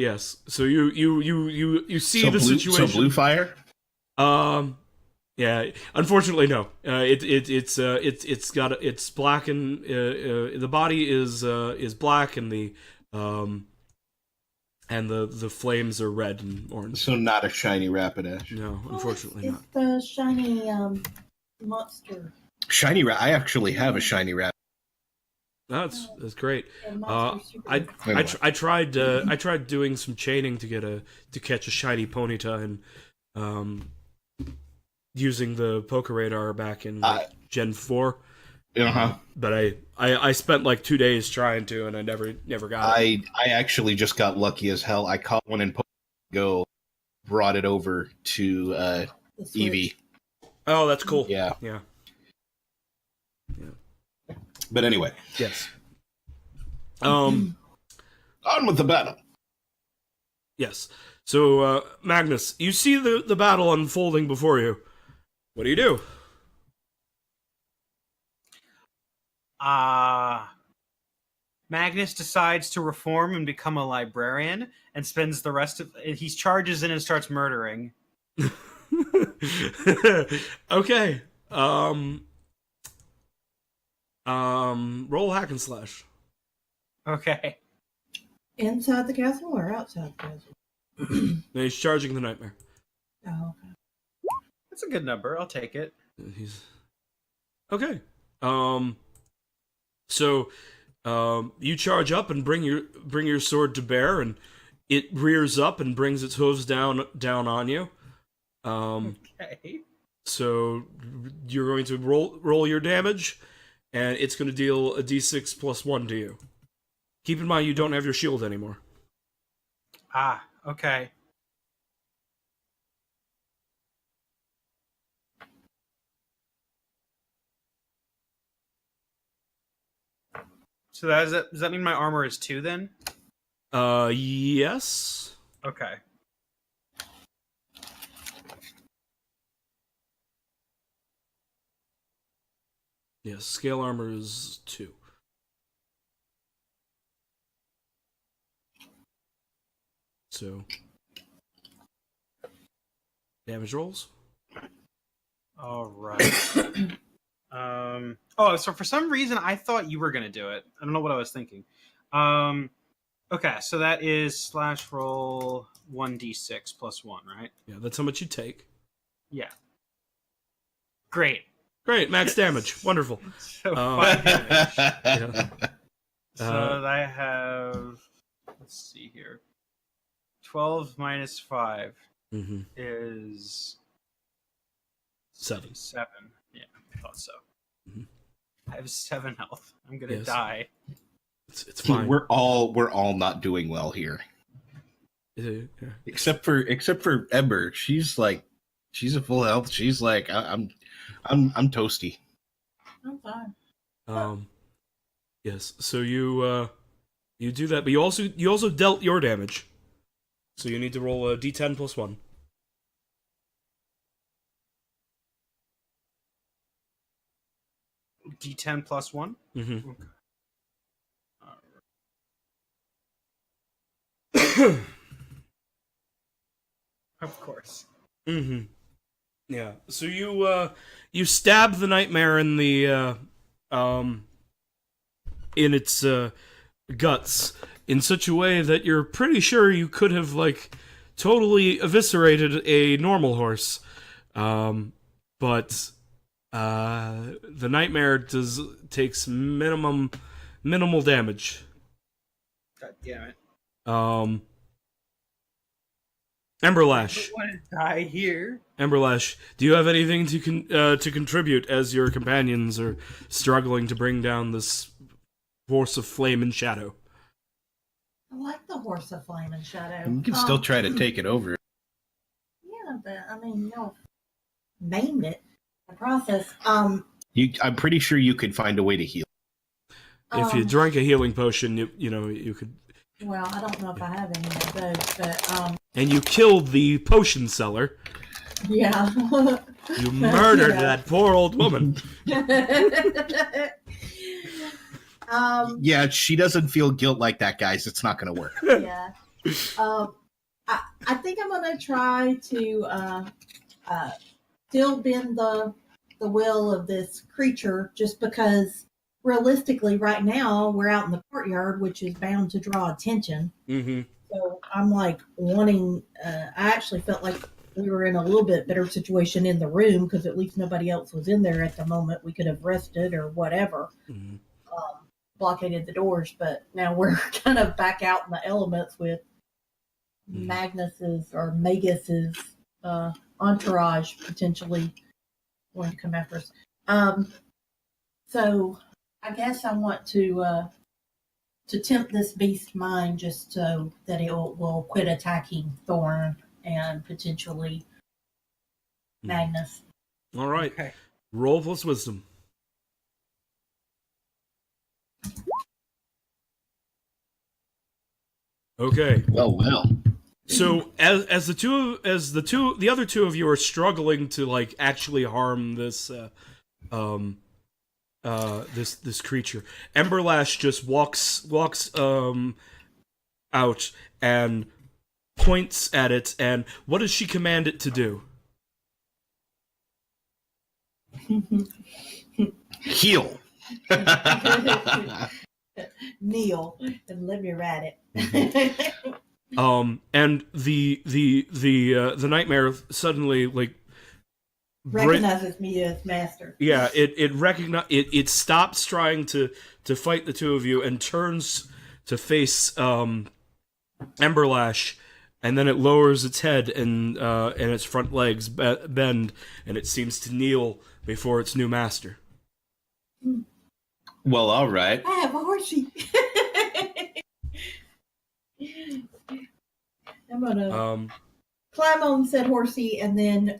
yes. So you see So the situation. So blue fire. Yeah. Unfortunately, no. It's black and the body is black and the flames are red and orange. So not a shiny Rapidash. No, unfortunately it's not. the shiny monster. Shiny I actually have a shiny Rapidash. That's great. The monster super- I tried doing some chaining to catch a shiny Ponyta and using the Poke Radar back in Gen 4. Uh-huh. But I spent like 2 days trying to and I never got it. I actually just got lucky as hell. I caught one in Pokemon Go, brought it over to the Switch. Eevee. Oh, that's cool. Yeah. Yeah. But anyway, Yes. on with the battle. Yes. So Magnus, you see the battle unfolding before you. What do you do? Magnus decides to reform and become a librarian, and spends the rest of he charges in and starts murdering. Okay. Roll hack and slash. Okay. Inside the castle or outside the castle? No, he's charging the nightmare. Oh, okay. That's a good number. I'll take it. He's okay. So, you charge up and bring your sword to bear, and it rears up and brings its hooves down on you. Okay. So you're going to roll your damage, and it's going to deal a d6 plus 1 to you. Keep in mind you don't have your shield anymore. Okay. So does that mean my armor is 2 then? Yes. Okay. Yes, scale armor is 2. So, damage rolls. All right. So for some reason I thought you were gonna do it. I don't know what I was thinking. Okay, so that is slash roll 1d6 plus 1, right? Yeah, that's how much you take. Yeah. Great. Great, max damage. Wonderful. So 5 damage. Yeah. So I have, let's see here, 12 minus 5 Mm-hmm. is 7. 7. Yeah, I thought so. Mhm. I have 7 health. I'm gonna Yes. die. It's fine. We're all not doing well here, Yeah. except for Ember. She's a full health. She's like, I'm toasty. I'm fine. Yes. So you do that, but you also dealt your damage. So you need to roll a d10 plus 1. D10 plus 1? Mm-hmm. Okay. Of course. Mm-hmm. Yeah. So you stab the nightmare in the in its guts in such a way that you're pretty sure you could have totally eviscerated a normal horse. But the nightmare takes minimal damage. God damn it. Emberlash. I don't want to die here. Emberlash, do you have anything to contribute as your companions are struggling to bring down this horse of flame and shadow? I like the horse of flame and shadow. You can still try to take it over. Yeah, but I mean, y'all named it. The process. I'm pretty sure you could find a way to heal. If you drank a healing potion, you could. Well, I don't know if I have any of those, but And you killed the potion seller. yeah. You murdered Yeah. that poor old woman. Yeah, she doesn't feel guilt like that, guys. It's not going to work. Yeah. I think I'm gonna try to still bend the will of this creature, just because realistically, right now we're out in the courtyard, which is bound to draw attention. Mm-hmm. So I'm wanting. I actually felt like we were in a little bit better situation in the room, because at least nobody else was in there at the moment. We could have rested or whatever. Mm-hmm. Blockaded the doors, but now we're kind of back out in the elements with Magnus's entourage potentially going to come after us. So I guess I want to tempt this beast mind, just so that it will quit attacking Thorn and potentially Magnus. All right. Okay. Roll plus wisdom. Okay. Well. So the other two of you are struggling to like actually harm this this creature, Emberlash just walks out and points at it, and what does she command it to do? Heal. Kneel and let me ride it. And the nightmare suddenly like Recognizes me as master. Yeah, it stops trying to fight the two of you and turns to face Emberlash, and then it lowers its head and its front legs bend, and it seems to kneel before its new master. Well, all right. I have a horsey. I'm gonna climb on said horsey and then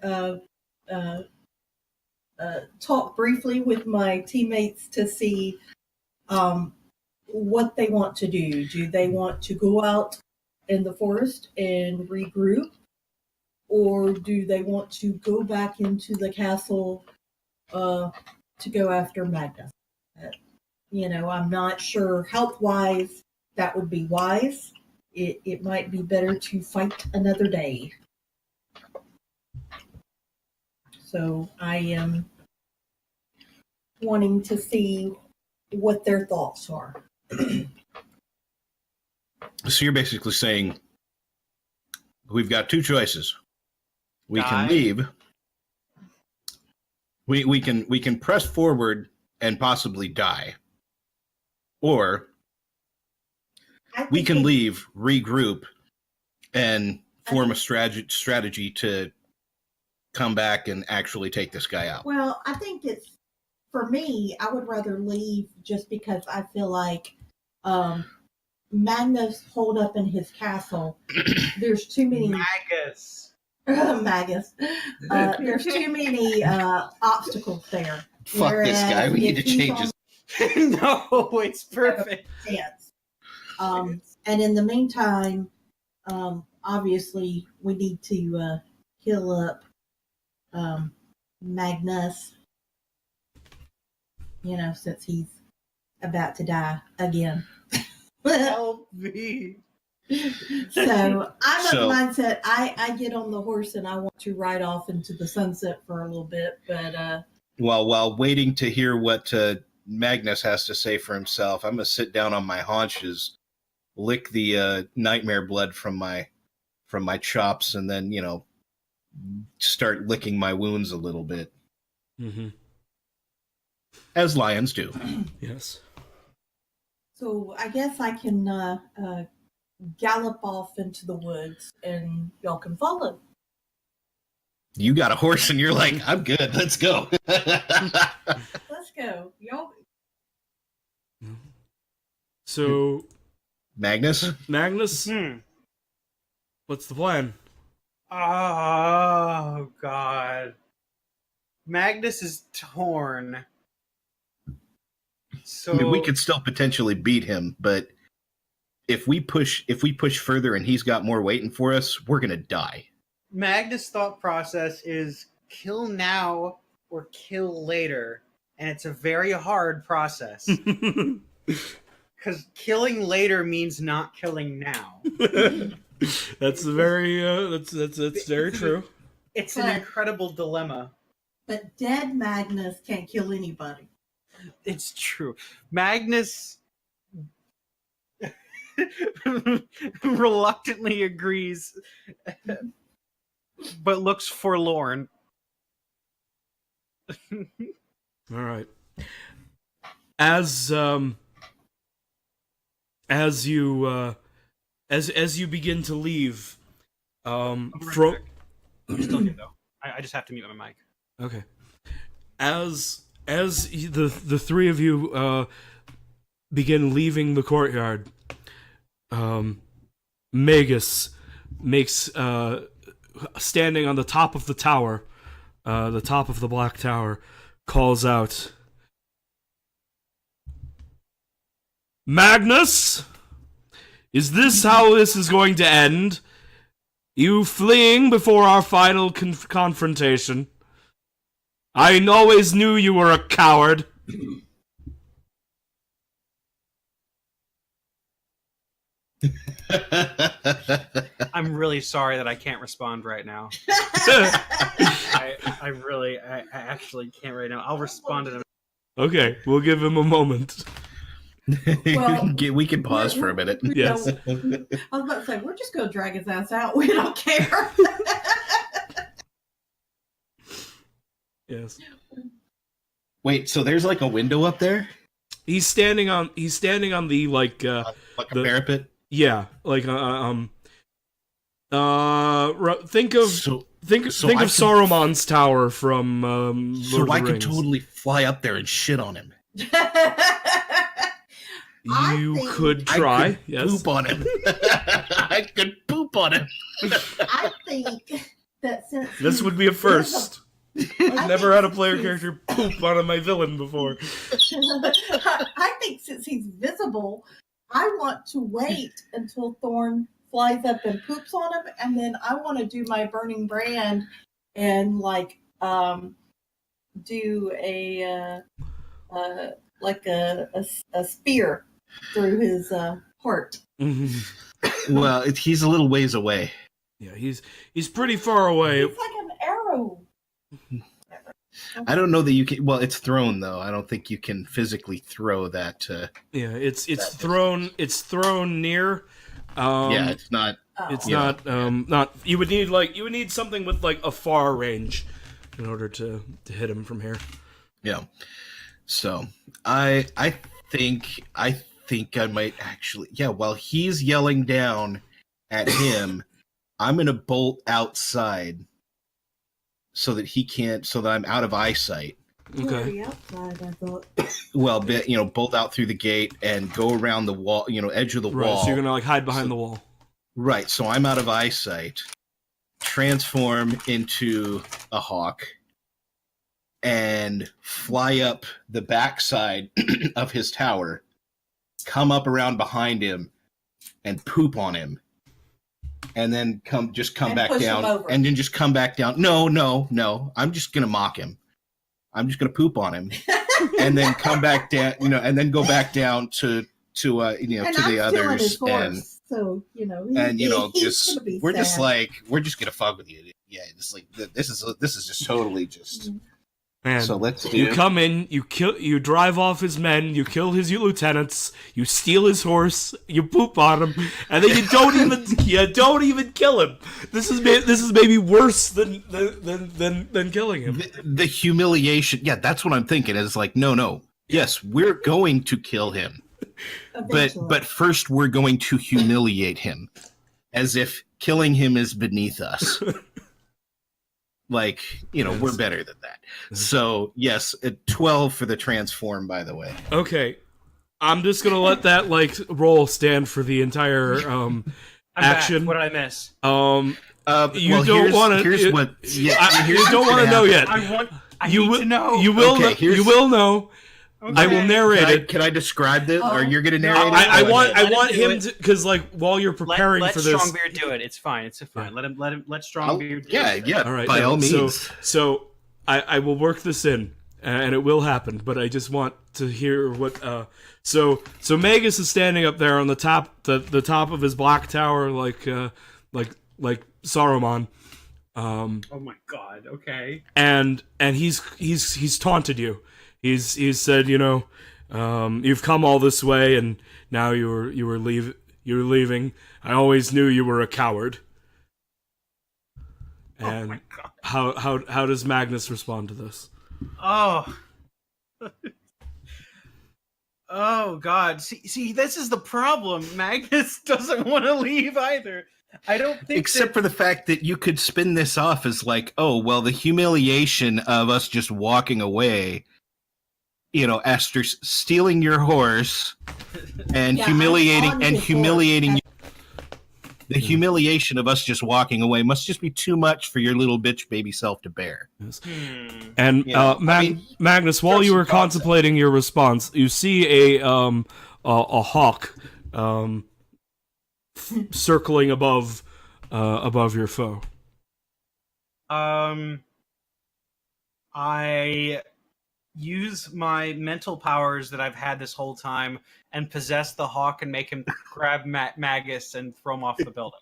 talk briefly with my teammates to see what they want to do. Do they want to go out in the forest and regroup, or do they want to go back into the castle to go after Magnus? I'm not sure health-wise that would be wise. It might be better to fight another day. So I am wanting to see what their thoughts are. So you're basically saying we've got two choices. We Die. can leave. We can press forward and possibly die. Or we can leave, regroup, and form a strategy to come back and actually take this guy out. Well, I think for me, I would rather leave just because I feel like Magnus holed up in his castle. There's too many Magus. Magus. There's too many obstacles there. Fuck this guy. We need to change his. No, it's perfect. Chance. And in the meantime, obviously, we need to heal up Magnus, since he's about to die again. Help me. So I'm of the mindset, I get on the horse and I want to ride off into the sunset for a little bit, but While waiting to hear what Magnus has to say for himself, I'm gonna sit down on my haunches, lick the nightmare blood from my chops, and then start licking my wounds a little bit, as lions do. Yes. so I guess I can gallop off into the woods and y'all can follow. You got a horse, and you're like, I'm good. Let's go. Let's go. Y'all. So, Magnus? what's the plan? Oh, God. Magnus is torn. So I mean, we could still potentially beat him, but if we push further and he's got more waiting for us, we're gonna die. Magnus' thought process is kill now or kill later, and it's a very hard process because killing later means not killing now. That's very that's very true. It's an incredible dilemma. But dead Magnus can't kill anybody. It's true. Magnus reluctantly agrees, but looks forlorn. All right. As you begin to leave, I'm still good though. I just have to mute my mic. Okay. As the three of you begin leaving the courtyard, Magus makes standing on the top of the tower, the top of the Black Tower, calls out, "Magnus, is this how this is going to end? You fleeing before our final confrontation. I always knew you were a coward. I'm really sorry that I can't respond right now. I actually can't right now. I'll respond in a Okay, we'll give him a moment. Well, we can pause for a minute. Yes. I was about to say, we're just going to drag his ass out. We don't care. Yes. Wait, so there's like a window up there? He's standing on the like Like a the- parapet? yeah, like think of So think so think I of can- Saruman's tower from Lord so of the I could Rings. totally fly up there and shit on him. You think- could I try. could Yes. poop on him. I could poop on him. I think that since This would be a first. I've never had a player character poop on my villain before. I think since he's visible, I want to wait until Thorn flies up and poops on him, and then I want to do my burning brand and do a spear through his heart. Well, he's a little ways away. Yeah, he's pretty far away. It's like an arrow. I don't know that you can. Well, it's thrown though. I don't think you can physically throw that. Yeah, it's thrown near. Yeah, it's not. Oh. It's Yeah. not. You would need something with like a far range in order to hit him from here. Yeah. So I think I might actually. Yeah. While he's yelling down at him, I'm gonna bolt outside so that he can't. So that I'm out of eyesight. You're Okay. already outside, I thought. Well, bolt out through the gate and go around the wall. Edge of the Right. wall. So you're gonna like hide behind So- the wall. Right, so I'm out of eyesight, transform into a hawk, and fly up the backside of his tower, come up around behind him, and poop on him. And then come And back push him down, over. and then just come back down. No. I'm just gonna mock him. I'm just gonna poop on him, and then come back down. And then go back down to And the I'm stealing others, his horse, and so he's gonna be we're just sad. like we're just gonna fuck with you. Yeah, it's like this is just totally just. Man, So let's do. you come in, you drive off his men, you kill his lieutenants, you steal his horse, you poop on him, and then you don't even kill him. This is maybe worse than killing him. The humiliation. Yeah, that's what I'm thinking. Is like no. Yes, we're going to kill him, Eventually. but first we're going to humiliate him, as if killing him is beneath us. Like, we're better than that. So, yes, 12 for the transform, by the way. Okay, I'm just gonna let that roll stand for the entire I'm action. back. What did I miss? You don't wanna- Here's what. Yeah, You don't want to know yet. I You need will to know. You will. Okay, know, here's- you will know. Okay. I will narrate it. Can I describe this, or you're gonna No, narrate it? I Let want him do him it. to, because while you're preparing let for this. Strongbeard do it. It's fine. It's fine. Let Strongbeard do it. Yeah. All right, by all so, means. So I will work this in, and it will happen. But I just want to hear what. So Magus is standing up there on the top of his black tower, like Saruman. Oh my god. Okay. And he's taunted you. He's said, you've come all this way, and now you're leaving. I always knew you were a coward. And my god. how does Magnus respond to this? Oh. Oh god. See, this is the problem. Magnus doesn't want to leave either. I don't think Except for the fact that you could spin this off as like, oh, well, the humiliation of us just walking away, after stealing your horse and Yeah, humiliating I'm on and his humiliating horse. you. The humiliation of us just walking away must just be too much for your little bitch baby self to bear. And Yeah, Magnus, while you some were contemplating your response, you see a hawk circling above above your foe. I use my mental powers that I've had this whole time and possess the hawk and make him grab Magus and throw him off the building.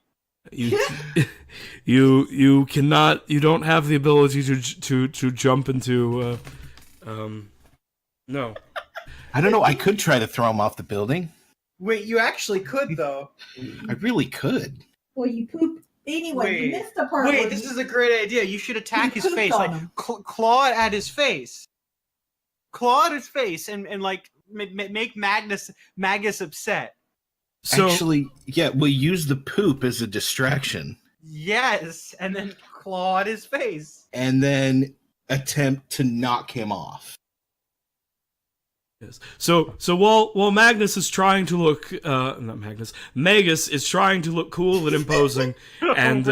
You cannot. You don't have the ability to jump into. No. I don't know. I could try to throw him off the building. Wait, you actually could though. I really could. Well, you poop anyway. Wait. You missed the part. Wait, where this you- is a great idea. You should attack You his pooped face, on like him. claw at his face, claw at his face, and like make Magus upset. So Actually, yeah, we'll use the poop as a distraction, Yes, and then claw at his face. and then attempt to knock him off. yes. So while Magnus is trying to look, not Magnus, Magus is trying to look cool and imposing, and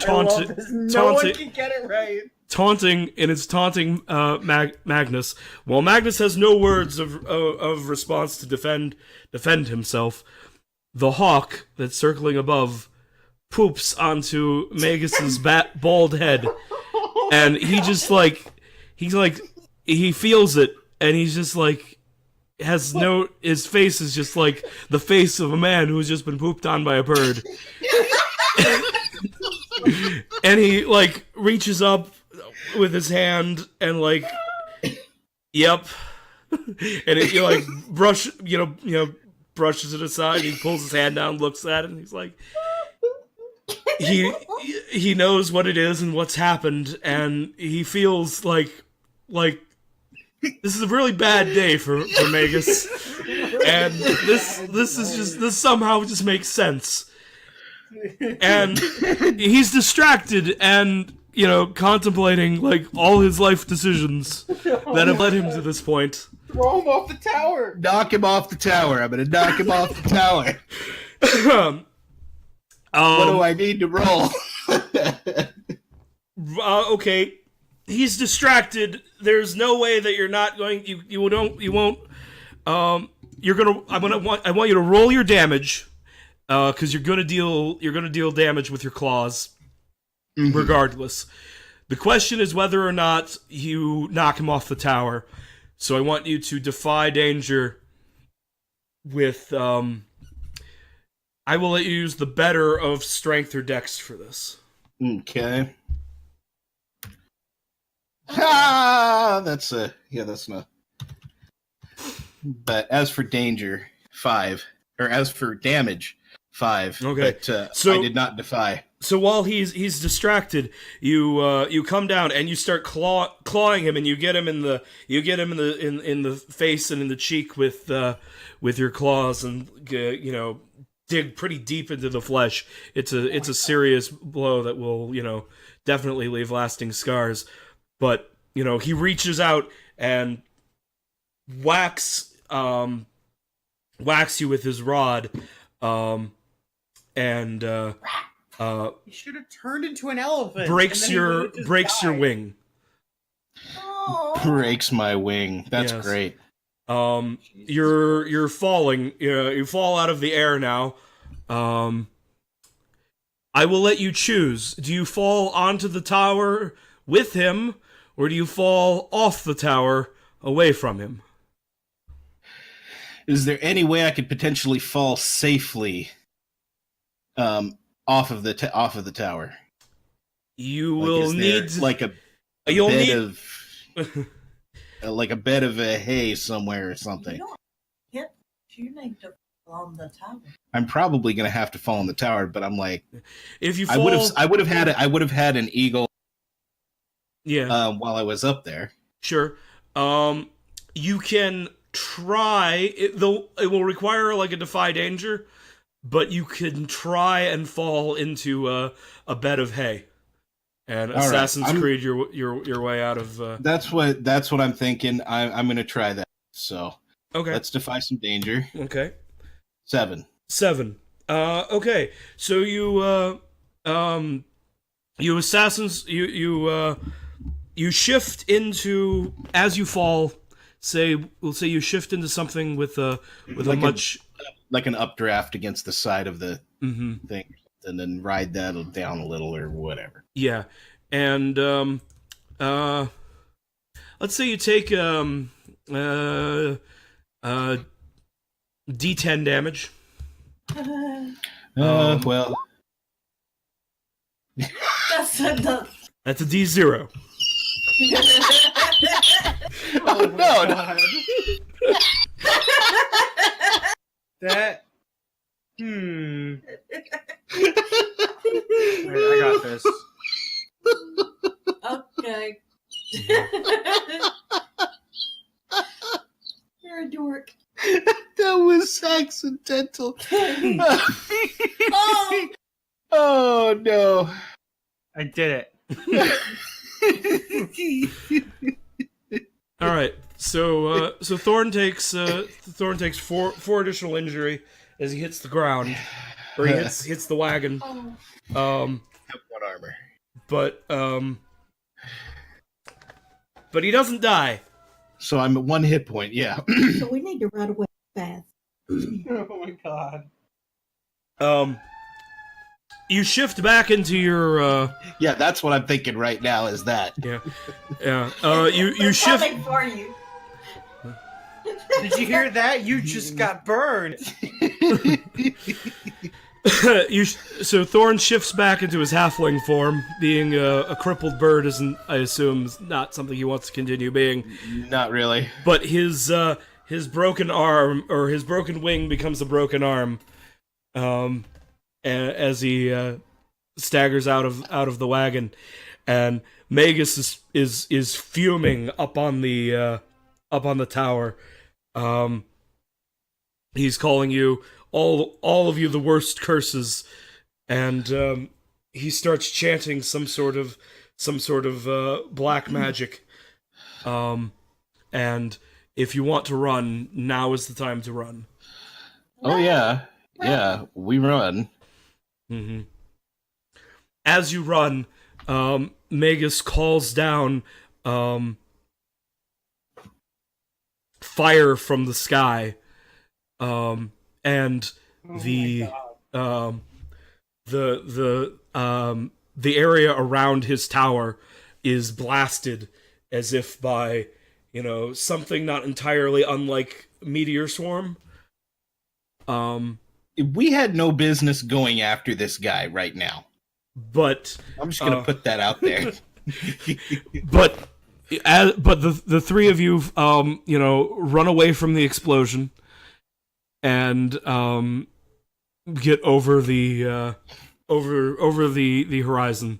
taunting. No one can get it right. Taunting and it's taunting Magnus. While Magnus has no words of response to defend himself, the hawk that's circling above poops onto Magus's bald head, and he feels it, and he's just like his face is just like the face of a man who's just been pooped on by a bird. And he like reaches up with his hand and like, yep, and he like brushes it aside. He pulls his hand down, looks at it, and he's like, he knows what it is and what's happened, and he feels like this is a really bad day for Magus, and this somehow just makes sense. And he's distracted and, contemplating, like, all his life decisions that have led him to this point. Throw him off the tower. Knock him off the tower. I'm gonna knock him off the tower. What do I need to roll? Okay. He's distracted. There's no way that you're not going. You won't. I want you to roll your damage, because you're gonna deal damage with your claws, regardless. The question is whether or not you knock him off the tower. So I want you to defy danger with. I will let you use the better of strength or dex for this. Okay. Ah, that's not. But as for danger, 5, or as for damage, 5. Okay. But So- I did not defy. So while he's distracted, you come down and you start clawing him, and you get him in the face and in the cheek with your claws, and dig pretty deep into the flesh. It's a serious blow that will definitely leave lasting scars. But he reaches out and whacks you with his rod, and He should have turned into an elephant. breaks and then he your would've just died. wing. Oh. Breaks my wing. That's Yes. great. You're falling. You fall out of the air now. I will let you choose. Do you fall onto the tower with him, or do you fall off the tower away from him? Is there any way I could potentially fall safely off of the tower? You Like, will is there, need like a you'll bed need of like a bed of hay somewhere or You something. don't hit. You need to fall on the tower. I'm probably gonna have to fall on the tower, but I'm like, if you I fall. would have had an eagle Yeah, while I was up there. sure. You can try. It will require like a defy danger, but you can try and fall into a bed of hay, and All right, Assassin's I'm- Creed your way out of. That's what I'm thinking. I'm gonna try that. So Okay. let's defy some danger. Okay. 7. 7. Okay. So you assassins, you shift into, as you fall. We'll say you shift into something with a Like much. like an updraft against the side of the Mhm. thing. and then ride that down a little or whatever. Yeah, and let's say you take D10 damage. Well, That's enough. That's a D0. oh no, no. God. That. Wait, I got this. Okay. You're a dork. That was accidental. Oh! Oh no. I did it. All right, so Thorn takes four additional injury as he hits the ground, or he hits the wagon. Oh. Have one armor. But he doesn't die. So I'm at 1 hit point, yeah. So we need to run away fast. Oh my god. You shift back into your Yeah, that's what I'm thinking right now is that. yeah. You They're shift. coming for you. Did you hear that? You just got burned. So Thorn shifts back into his halfling form. Being a crippled bird isn't, I assume, not something he wants to continue being. Not really. But his broken arm, or his broken wing, becomes a broken arm. As he staggers out of the wagon, and Magus is fuming up on the tower. He's calling you all of you the worst curses, and he starts chanting some sort of black magic. And if you want to run, now is the time to run. Oh yeah. Yeah, we run. Mm-hmm. As you run, Magus calls down fire from the sky, and the area around his tower is blasted as if by something not entirely unlike meteor swarm. We had no business going after this guy right now. But I'm just gonna put that out there. but the three of you, run away from the explosion and get over the over the horizon,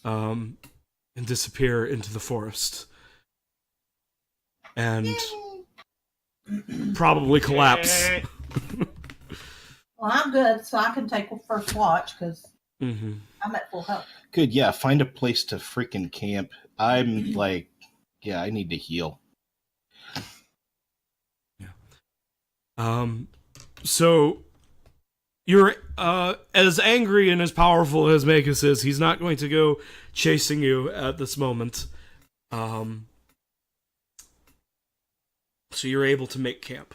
and disappear into the forest, and probably collapse. Well, I'm good, so I can take a first watch because Mm-hmm. I'm at full health. Good, yeah. Find a place to freaking camp. I'm like, yeah, I need to heal. Yeah. So you're as angry and as powerful as Magus is. He's not going to go chasing you at this moment. So you're able to make camp.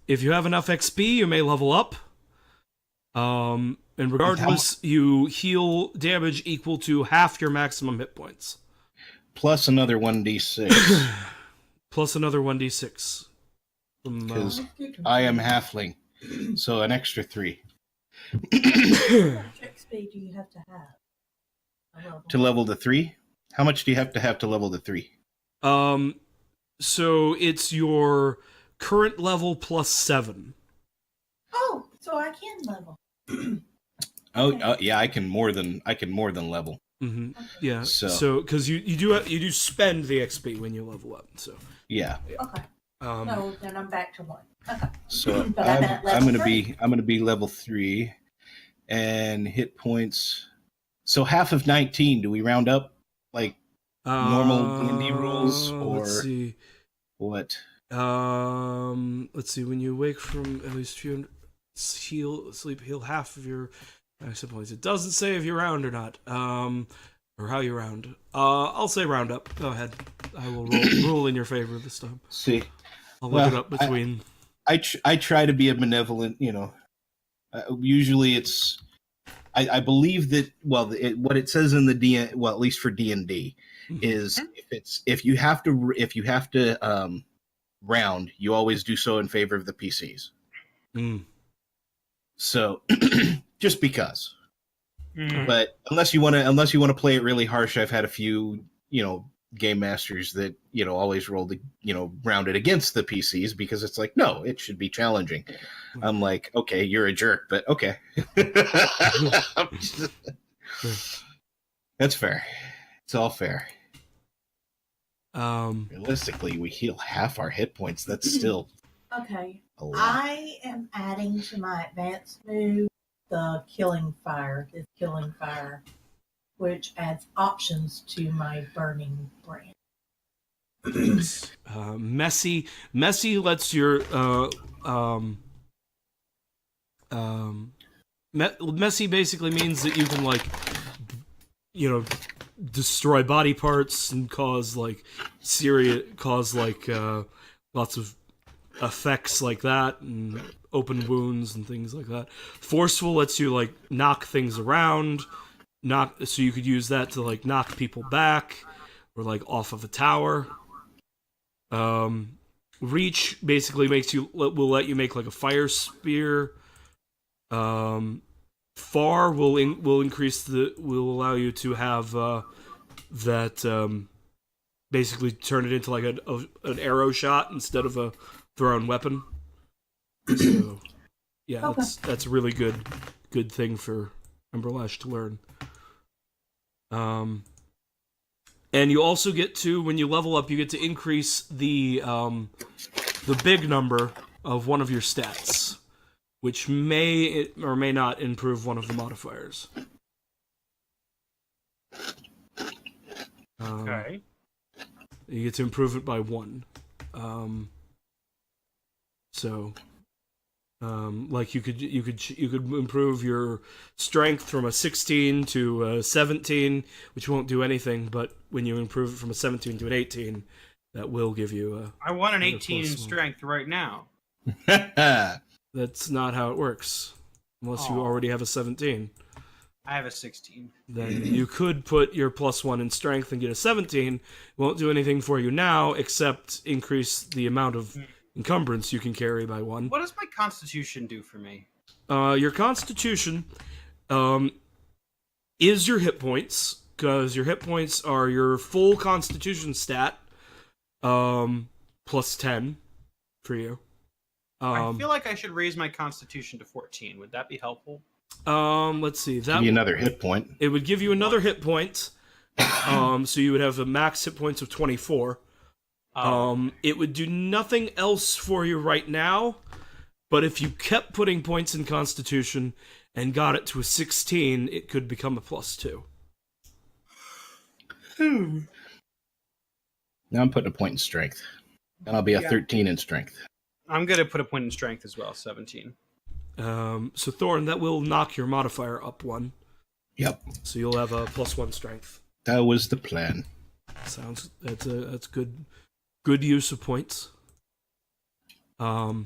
If you have enough XP, you may level up. And regardless, you heal damage equal to half your maximum hit points. Plus another 1d6. Plus another 1d6. Because I am halfling. So an extra 3. How much XP do you have to have? To level to 3? How much do you have to level to 3? So it's your current level plus 7. Oh, so I can level. Yeah, I can more than level. Mm-hmm. Yeah. So because you do spend the XP when you level up. So yeah. Okay. So then I'm back to 1. Okay. So But I'm gonna be level 3, and hit points. So half of 19. Do we round up like normal D&D rules, or let's see. What? Let's see. When you wake from at least few heal half of your maximum points. It doesn't say if you round or not. Or how you round. I'll say round up. Go ahead. I will rule in your favor this time. See, I'll look it up between. I try to be a benevolent, usually it's I believe that what it says in the at least for D&D is if you have to round, you always do so in favor of the PCs. So just because. But unless you want to play it really harsh, I've had a few, game masters that, always rounded against the PCs because it's like, no, it should be challenging. I'm like, okay, you're a jerk, but okay. That's fair. It's all fair. Realistically, we heal half our hit points. That's still Okay. a lot. I am adding to my advanced move the killing fire, which adds options to my burning brand. Messy lets your messy basically means that you can destroy body parts and cause lots of effects like that and open wounds and things like that. Forceful lets you knock things around, so you could use that to knock people back or off of a tower. Reach basically will let you make a fire spear. Far will allow you to have that basically turn it into an arrow shot instead of a thrown weapon. So yeah, Okay. that's a really good thing for Emberlash to learn. And you also get to, when you level up, you get to increase the big number of one of your stats, which may or may not improve one of the modifiers. Okay. You get to improve it by 1. You could improve your strength from a 16 to a 17, which won't do anything, but when you improve it from a 17 to an 18, that will give you I want an 18 in +1. strength right now. That's not how it works. Unless you already have a 17. I have a 16. Then you could put your +1 in strength and get a 17. It won't do anything for you now, except increase the amount of encumbrance you can carry by 1. What does my constitution do for me? Your constitution is your hit points, because your hit points are your full constitution stat, plus 10 for you. I feel like I should raise my constitution to 14. Would that be helpful? Let's see. Give you another hit point. It would give you another hit point. So you would have a max hit points of 24. It would do nothing else for you right now, but if you kept putting points in Constitution and got it to a 16, it could become a +2. Now I'm putting a point in strength. And I'll be a 13 in strength. I'm going to put a point in strength as well, 17. So Thorn, that will knock your modifier up 1. Yep. So you'll have a +1 strength. That was the plan. That's good use of points. I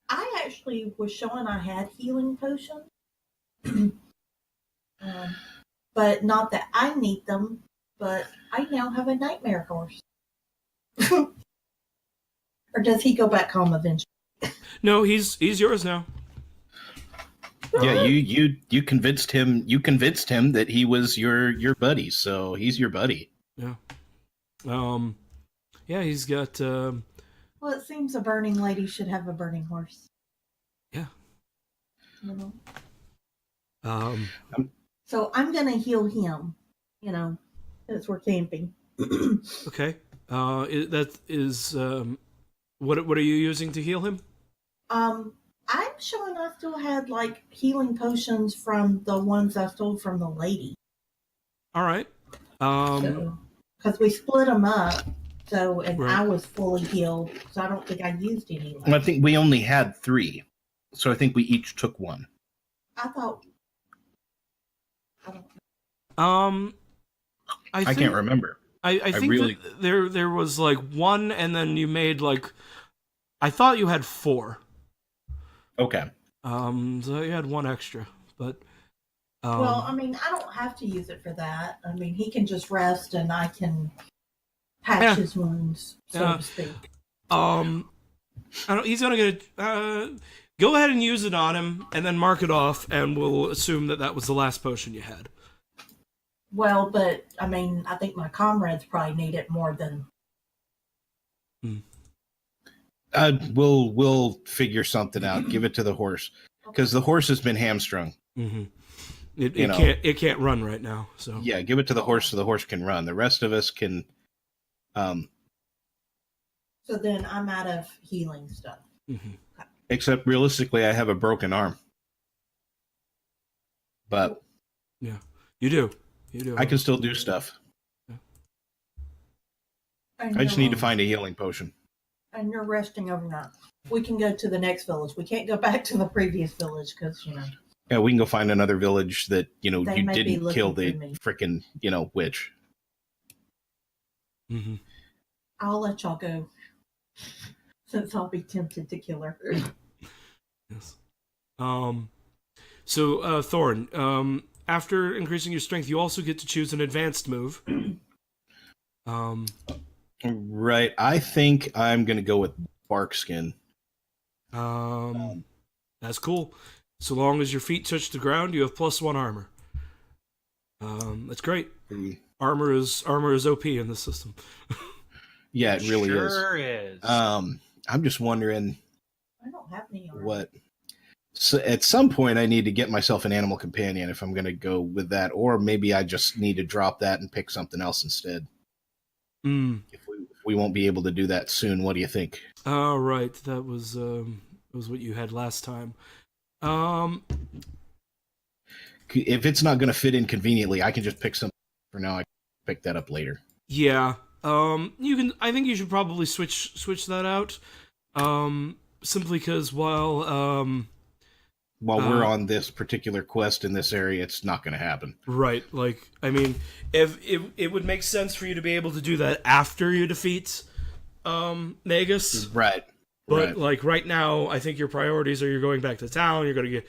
actually was showing I had healing potions, but not that I need them. But I now have a nightmare horse. Or does he go back home eventually? No, he's yours now. Yeah, you convinced him. You convinced him that he was your buddy, so he's your buddy. Yeah. Yeah, he's got. Well, it seems a burning lady should have a burning horse. Yeah. You know? So I'm gonna heal him. As we're camping. Okay. That is. What are you using to heal him? I'm showing I still had healing potions from the ones I stole from the lady. All right. Because we split them up, and Right. I was fully healed, so I don't think I used any. Well, I think we only had 3, so I think we each took 1. I thought. I don't know. I can't remember. I think really- that there was 1, and then you made I thought you had 4. Okay. So you had 1 extra, but. Well, I mean, I don't have to use it for that. I mean, he can just rest, and I can patch Yeah. his wounds, so to speak. I don't. He's gonna get. Go ahead and use it on him, and then mark it off, and we'll assume that was the last potion you had. Well, but I mean, I think my comrades probably need it more than. We'll figure something out. Give it to the horse, because the horse has been hamstrung. Mm-hmm. It can't run right now. So yeah, give it to the horse so the horse can run. The rest of us can. So then I'm out of healing stuff. Mm-hmm. Except realistically, I have a broken arm. But yeah, you do. I can still do stuff. Yeah. I just need to find a healing potion. And you're resting overnight. We can go to the next village. We can't go back to the previous village because, Yeah, we can go find another village that, They you might be didn't kill the looking frickin', witch. Mm-hmm. I'll let y'all go. Since I'll be tempted to kill her. Yes. So, Thorn, after increasing your strength, you also get to choose an advanced move. Right. I think I'm going to go with bark skin. That's cool. So long as your feet touch the ground, you have +1 armor. That's great. Armor is OP in this system. Yeah, it really sure is. I'm just wondering I don't have any armor. what. So at some point, I need to get myself an animal companion if I'm going to go with that, or maybe I just need to drop that and pick something else instead. If we won't be able to do that soon, what do you think? Oh, right. That was what you had last time. If it's not going to fit in conveniently, I can just pick something for now. I can pick that up later. Yeah. You can. I think you should probably switch that out. Simply because while we're on this particular quest in this area, it's not going to happen. Right. Like, I mean, if it would make sense for you to be able to do that after you defeat Magus. Right. But like right now, I think your priorities are you're going back to town. You're going to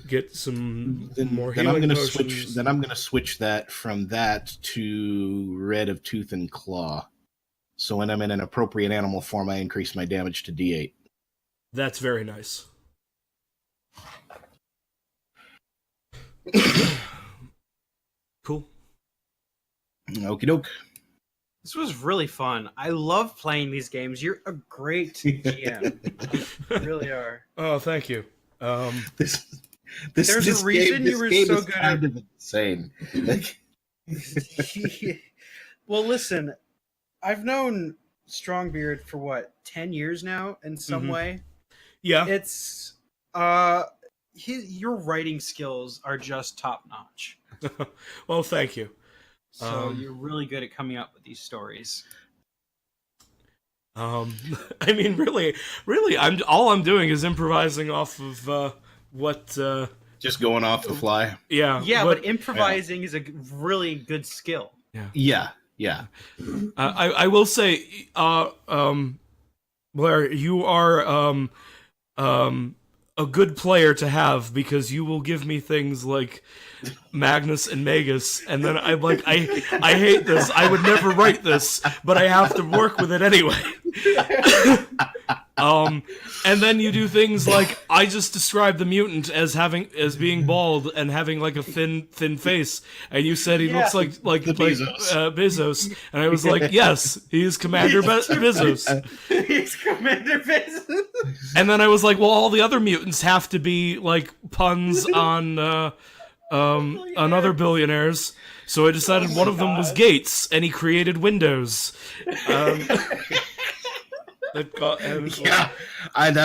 get some more healing potions. Then I'm going to switch that from that to Red of Tooth and Claw. So when I'm in an appropriate animal form, I increase my damage to D8. That's very nice. Cool. Okie doke. This was really fun. I love playing these games. You're a great GM. You really are. Oh, thank you. There's a reason you were so good kind of insane. Well, listen, I've known Strongbeard for what, 10 years now in some way. Yeah. It's your writing skills are just top notch. Well, thank you. So you're really good at coming up with these stories. I mean, really, I'm doing is improvising off of what. Just going off the fly. Yeah. Yeah, but improvising is a really good skill. Yeah. I will say, Blair, you are a good player to have because you will give me things like Magnus and Magus, and then I'm like, I hate this. I would never write this, but I have to work with it anyway. And then you do things like I just described the mutant as being bald and having like a thin face, and you said he looks like Bezos, and I was like, yes, he's Commander Bezos. He's Commander Bezos. And then I was like, well, all the other mutants have to be like puns on other billionaires. So I decided one of them was Gates, and he created Windows. That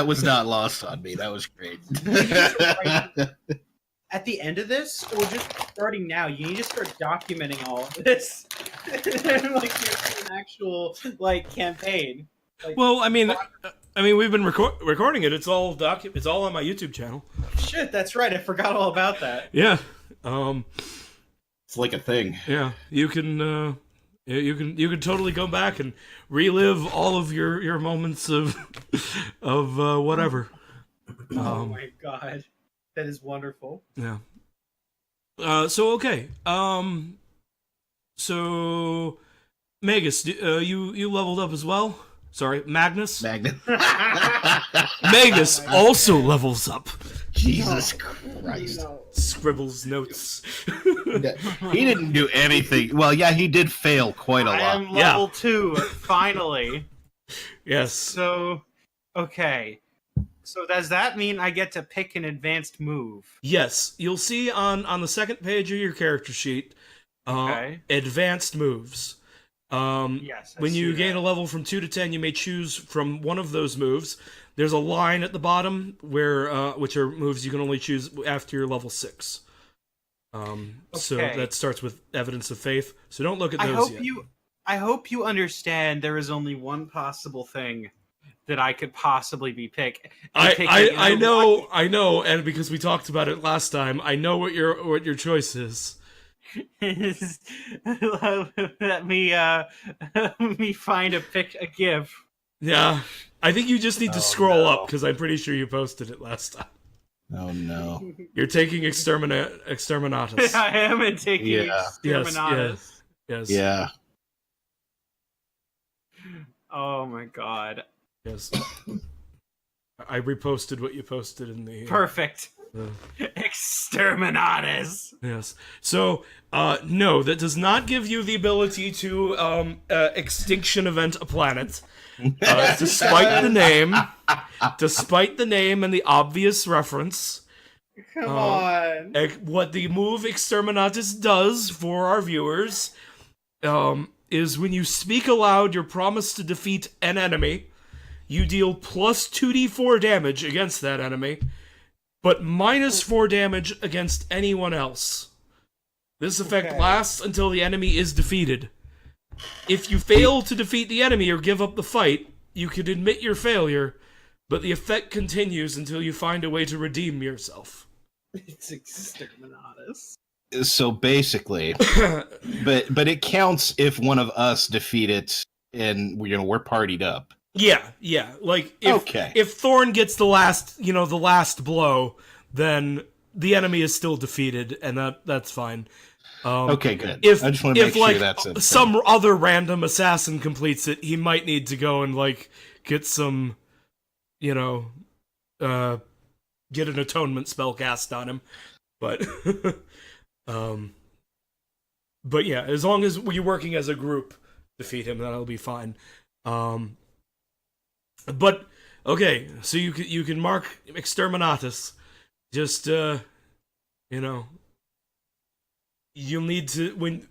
was not lost on me. That was great. At the end of this, or just starting now, you need to start documenting all of this, like an actual campaign. Well, I mean, we've been recording it. It's all It's all on my YouTube channel. Shit, that's right. I forgot all about that. Yeah. It's like a thing. Yeah, you can You can totally go back and relive all of your moments of whatever. Oh my god, that is wonderful. Yeah. So okay. So Magus, you leveled up as well. Sorry, Magnus. Magnet. Magus also levels up. Jesus Christ. No. Scribbles notes. He didn't do anything. Well, yeah, he did fail quite a I lot. am level 2, finally. Yes. So, okay. So does that mean I get to pick an advanced move? Yes. You'll see on the second page of your character sheet, Okay. advanced moves. Yes. When you gain a level from 2 to 10, you may choose from one of those moves. There's a line at the bottom where which are moves you can only choose after you're level 6. So Okay. that starts with Evidence of Faith. So don't look at those yet. I hope you understand there is only one possible thing that I could possibly be picking. I know, and because we talked about it last time, I know what your choice is. Let me find a gift. Yeah, I think you just need to scroll up because I'm pretty sure you posted it last time. Oh no. You're taking Exterminatus. I am taking Yeah. Exterminatus. Yes. Yeah. Oh my god. Yes. I reposted what you posted in the... Perfect. Exterminatus. Yes. So, no, that does not give you the ability to extinction event a planet. Despite the name and the obvious reference. Come on. What the move Exterminatus does for our viewers is when you speak aloud your promise to defeat an enemy, you deal plus 2d4 damage against that enemy, but minus 4 damage against anyone else. This effect lasts until the enemy is defeated. If you fail to defeat the enemy or give up the fight, you can admit your failure, but the effect continues until you find a way to redeem yourself. It's Exterminatus. So basically, but it counts if one of us defeat it and we're partied up. Yeah. Like if Thorn gets the last blow, then the enemy is still defeated, and that's fine. Okay, good. If I just want to make like sure that's it. some other random assassin completes it, he might need to go and like get some, get an atonement spell cast on him. But but yeah, as long as we're working as a group, defeat him, that'll be fine. But okay, so you can mark Exterminatus. Just you'll need to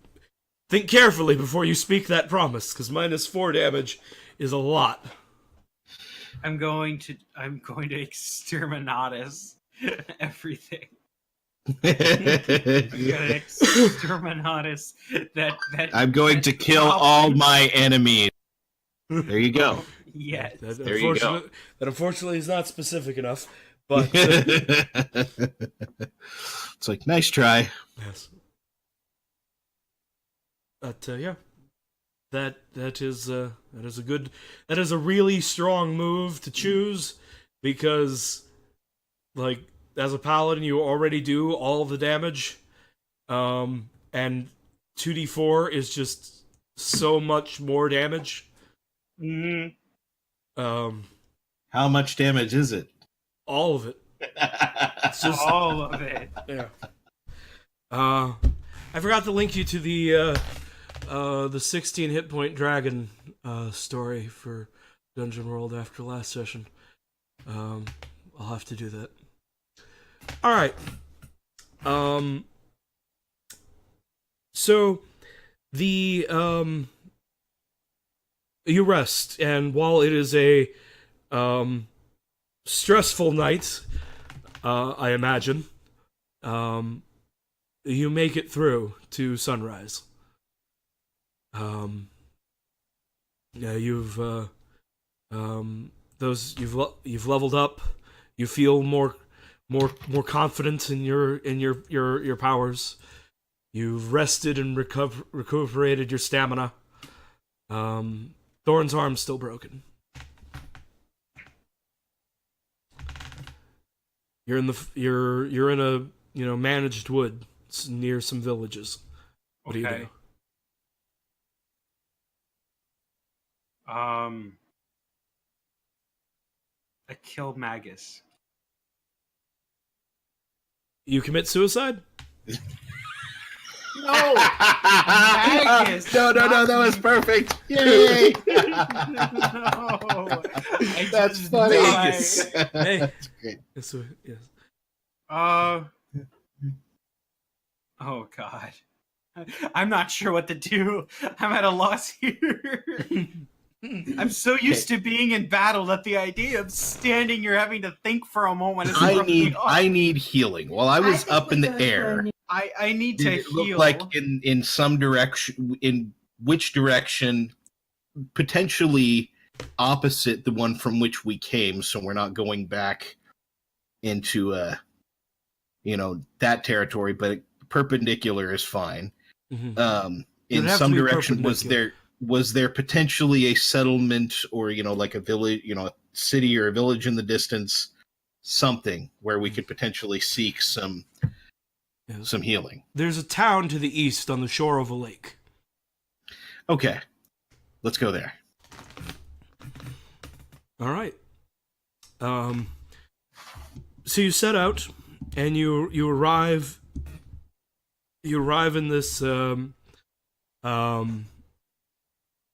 think carefully before you speak that promise, because minus 4 damage is a lot. I'm going to Exterminatus everything. I'm gonna Exterminatus that I'm going to kill all my enemies. There you go. Yes. There you go. That unfortunately is not specific enough, but It's like, nice try. yes. But yeah, that is a really strong move to choose, because like as a paladin you already do all the damage, and 2d4 is just so much more damage. Mm-hmm. How much damage is it? All of it. It's just All of it. yeah. I forgot to link you to the 16 hit point dragon story for Dungeon World after last session. I'll have to do that. All right. So the you rest, and while it is a stressful night, I imagine, you make it through to sunrise. Yeah, you've leveled up. You feel more confident in your powers. You've rested and recuperated your stamina. Thorn's arm's still broken. You're in a managed wood near some villages. What do you do? I kill Magus. You commit suicide? No, Magus. No, that was perfect. Yay! No, That's funny. Magus. Hey. That's great. Yes. Oh God. I'm not sure what to do. I'm at a loss here. I'm so used to being in battle that the idea of standing here having to think for a moment is I need healing. While I was think up in we the go air, for I need to did it look heal. like in some direction, in which direction, potentially opposite the one from which we came, so we're not going back into that territory, but perpendicular is fine. Mhm. In some direction, was there potentially a settlement or like a village, a city or a village in the distance, something where we could potentially seek some healing? There's a town to the east on the shore of a lake. Okay, let's go there. All right. So you set out, and you arrive. You arrive in this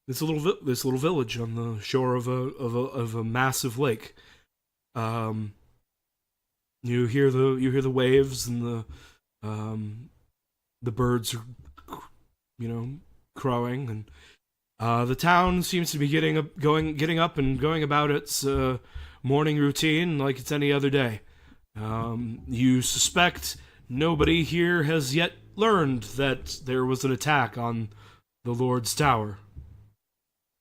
this little village on the shore of a massive lake. You hear the waves and the birds are crowing, and the town seems to be getting up and going about its morning routine like it's any other day. You suspect nobody here has yet learned that there was an attack on the Lord's Tower.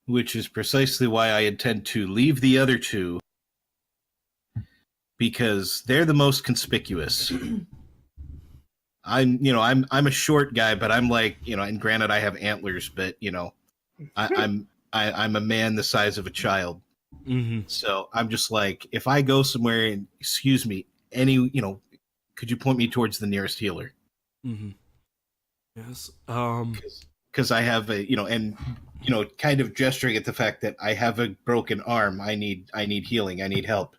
Which is precisely why I intend to leave the other two, because they're the most conspicuous. I'm a short guy, but I'm like, and granted I have antlers, but I'm a man the size of a child. Mm-hmm. So I'm just like, if I go somewhere and excuse me, could you point me towards the nearest healer? Mm-hmm. Yes. Because I have kind of gesturing at the fact that I have a broken arm. I need healing. I need help.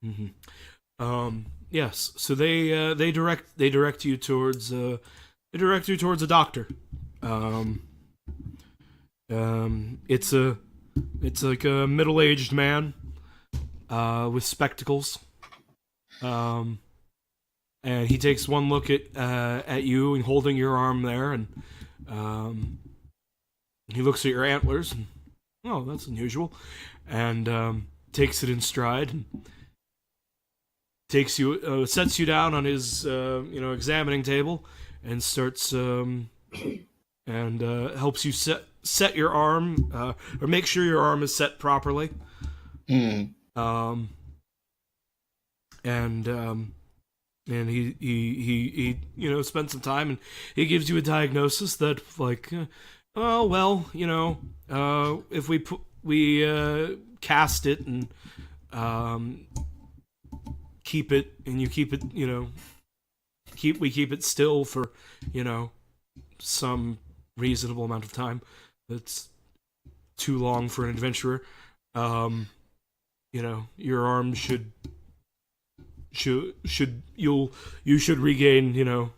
Mm-hmm. Yes. So they direct you towards a doctor. It's like a middle-aged man with spectacles. And he takes one look at you and holding your arm there, and he looks at your antlers, and oh, that's unusual, and takes it in stride, and sets you down on his examining table, and starts and helps you set your arm or make sure your arm is set properly. And he spends some time, and he gives you a diagnosis that if we cast it and keep it, and you keep it, keep it still for some reasonable amount of time. That's too long for an adventurer. Your arm should regain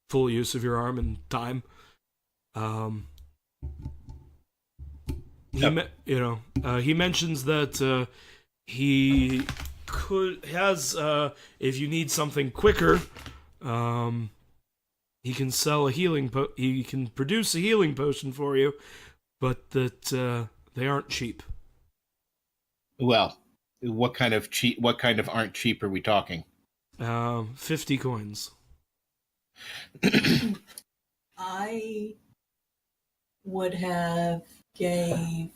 full use of your arm in time. He mentions that he has if you need something quicker, he can sell he can produce a healing potion for you, but that they aren't cheap. Well, what kind of aren't cheap are we talking? 50 coins. I would have I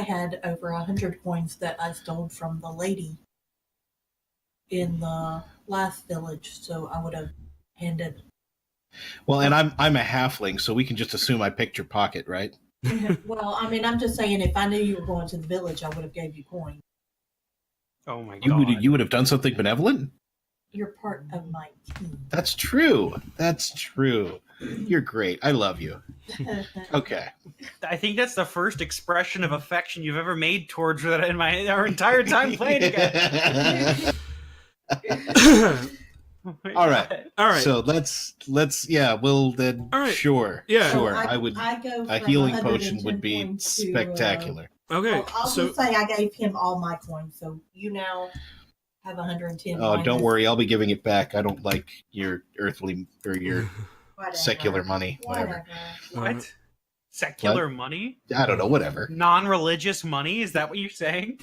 had over 100 coins that I stole from the lady in the last village, so I would have handed. Well, and I'm a halfling, so we can just assume I picked your pocket, right? Well, I mean, I'm just saying, if I knew you were going to the village, I would have gave you coin. Oh my You god. would have done something benevolent? You're part of my team. That's true. That's true. You're great. I love you. Okay. I think that's the first expression of affection you've ever made towards her in our entire time playing together. All right. All right. So let's we'll then All right. Sure. Yeah. Sure. So I would I go a from healing 110 potion would be points to, spectacular. Okay. I'll So just say I gave him all my coins, so you now have 110. Oh, don't minus worry, I'll be giving it back. I don't like your earthly or your whatever. secular money. Whatever. What? Secular money? I don't know, whatever. Non-religious money? Is that what you're saying?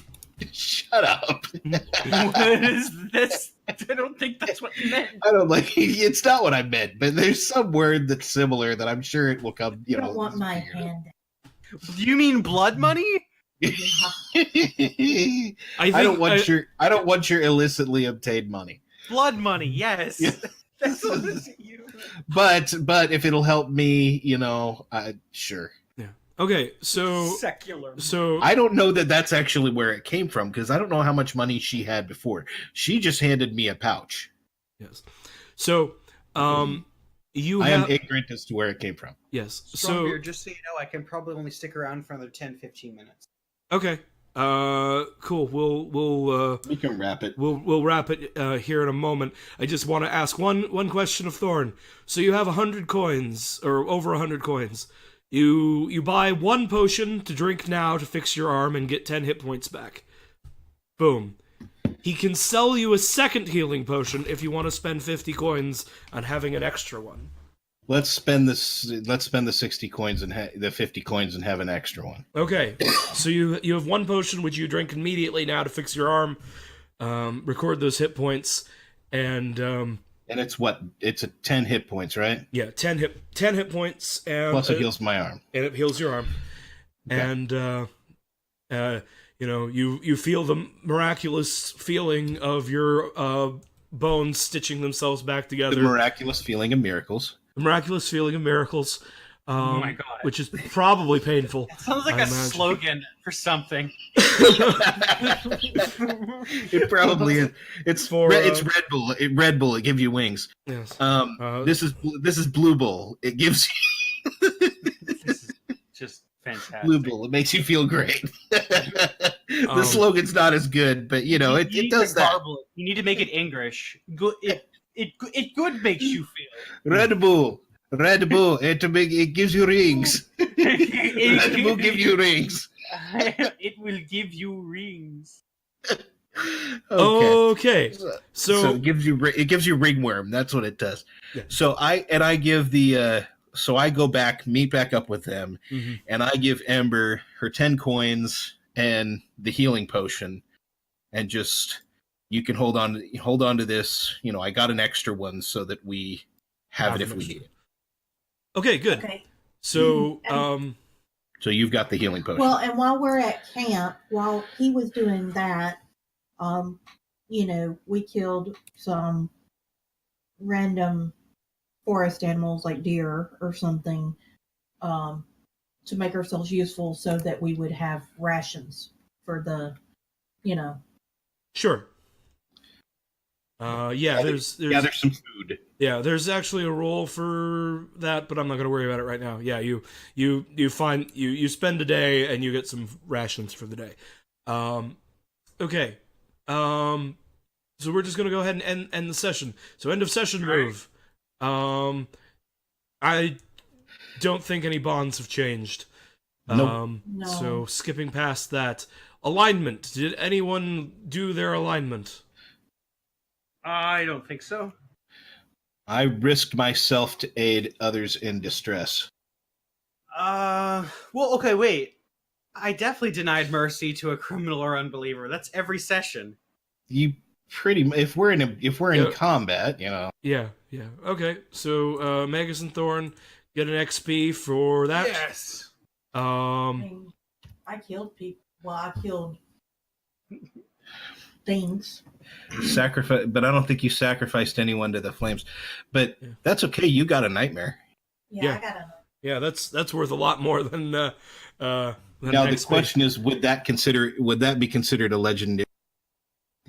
Shut up. What is this? I don't think that's what you meant. I don't like it's not what I meant, but there's some word that's similar that I'm sure it will come, You don't want my hand. Do you mean blood money? I I don't want your illicitly obtained money. Blood money, yes. Yeah. That's what it's you. But if it'll help me, sure. okay. So Secular. I don't know that that's actually where it came from because I don't know how much money she had before. She just handed me a pouch. yes. So you I have am ignorant as to where it came from. yes. Strongbeard, just so you know, I can probably only stick around for another 10-15 minutes. Okay. Cool. We can wrap it. We'll wrap it here in a moment. I just want to ask one question of Thorn. So you have 100 coins or over 100 coins. You buy one potion to drink now to fix your arm and get 10 hit points back. Boom. He can sell you a second healing potion if you want to spend 50 coins on having an extra one. Let's spend the 60 coins and the 50 coins and have an extra one. Okay, so you have one potion which you drink immediately now to fix your arm, record those hit points, and it's what? It's a 10 hit points, right? yeah, 10 hit points, and Plus it heals my arm. and it heals your arm, Okay. and you feel the miraculous feeling of your bones stitching themselves back together. The miraculous feeling of miracles. The miraculous feeling of miracles. Oh my God. Which is probably painful. Sounds like I a imagine. slogan for something. It probably is. It's Red Bull. Red Bull. It gives you wings. Yes. This is Blue Bull. It gives you This is just fantastic. Blue Bull. It makes you feel great. The Um, slogan's not as good, but You it need does to that. garble it. You need to make it English. Good. It good makes you feel. Red Bull. It gives you rings. Red Bull give you rings. It will give you rings. Okay. So it gives you ringworm. That's what it does. Yeah. So I give so I go back, meet back up with them, Mhm. and I give Ember her 10 coins and the healing potion, and just you can hold on to this. I got an extra one so that we have it if we need it. Okay, good. Okay. So, So you've got the healing potion. Well, and while we're at camp, while he was doing that, we killed some random forest animals like deer or something, to make ourselves useful so that we would have rations for the, sure. There's gather some food. yeah, there's actually a role for that, but I'm not going to worry about it right now. Yeah, you find you spend a day and you get some rations for the day. Okay. So we're just going to go ahead and end the session. So end of session move. I don't think any bonds have changed. Nope. No. So skipping past that. Alignment. Did anyone do their alignment? I don't think so. I risked myself to aid others in distress. Well, okay, wait. I definitely denied mercy to a criminal or unbeliever. That's every session. You if we're in Yeah. combat, Yeah. Okay. So Magus and Thorn get an XP for that. Yes. I mean, I killed people. Well, I killed things. sacrifice, but I don't think you sacrificed anyone to the flames. But Yeah. that's okay. You got a nightmare. Yeah, Yeah. I got a. Yeah, that's worth a lot more than Now the XP. question is, would that be considered a legendary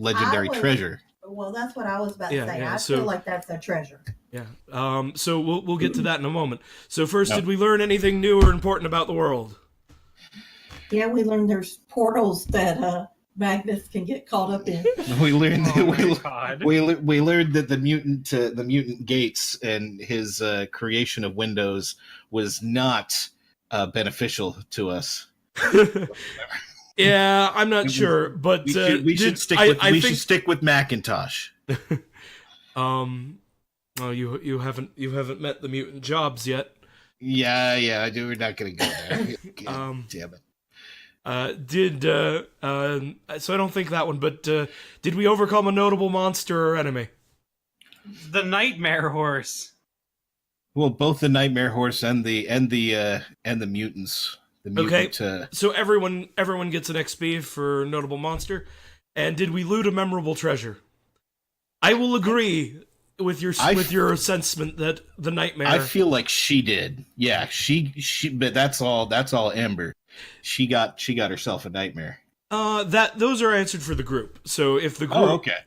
I was- treasure? Well, that's what I was about to Yeah, say. yeah, I so- feel like that's a treasure. Yeah. So we'll get to that in a moment. So first, No. did we learn anything new or important about the world? Yeah, we learned there's portals that Magnus can get caught up in. We learned Oh my God. we learned that the mutant gates and his creation of windows was not beneficial to us. Yeah, I'm not sure, but We should stick with Macintosh. Well, you haven't met the mutant Jobs yet. Yeah, I do. We're not gonna go there. God damn it. So I don't think that one, but did we overcome a notable monster or enemy? The Nightmare Horse. Well, both the Nightmare Horse and the mutants. The mutant, So everyone gets an XP for notable monster, and did we loot a memorable treasure? I will agree with your sentiment that the Nightmare. I feel like she did. Yeah, she. But that's all Ember. She got herself a nightmare. Those are answered for the group. So if the group, okay.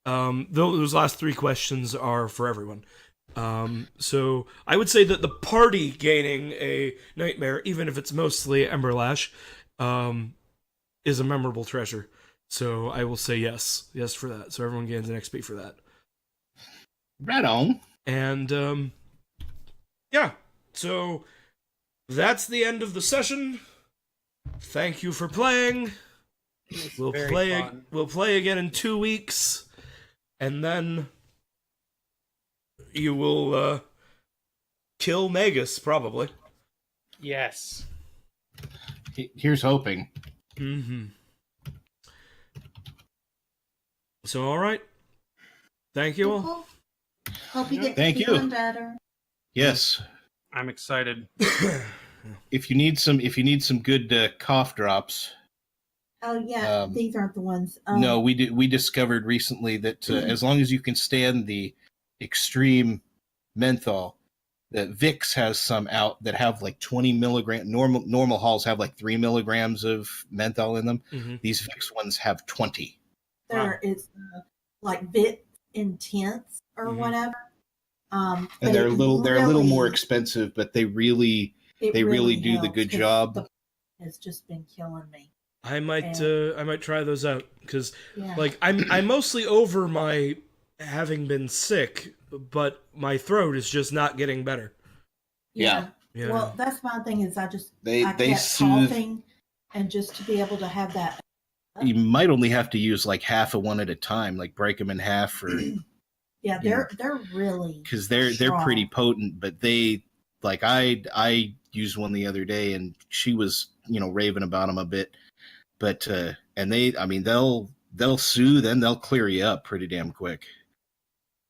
Those last three questions are for everyone. So I would say that the party gaining a nightmare, even if it's mostly Emberlash, is a memorable treasure. So I will say yes for that. So everyone gains an XP for that. Right on. And yeah, so that's the end of the session. Thank you for playing. We'll play again in 2 weeks, and then you will kill Magus probably. Yes. Here's hoping. Mm-hmm. So all right. Thank you all. Hope you get Thank you. feeling better. Yes. I'm excited. If you need some good cough drops. Oh yeah, these aren't the ones. No, we discovered recently that as long as you can stand the extreme menthol, that Vicks has some out that have like 20 milligram. Normal halls have like 3 milligrams of menthol in them. Mm-hmm. These Vicks ones have 20. There is like Bit Intense or Mhm. whatever. And but they're a it little more really- expensive, but they really do the helps, good 'cause job. the It's just been killing me. I might try those out because Yeah. like I'm mostly over my having been sick, but my throat is just not getting better. Yeah. Yeah. Well, that's my thing is I They kept soothe. coughing, and just to be able to have that. You might only have to use like half of one at a time, like break them in half, or Yeah, they're really because they're strong. pretty potent. But they like I used one the other day, and she was raving about them a bit. But and they'll soothe and they'll clear you up pretty damn quick.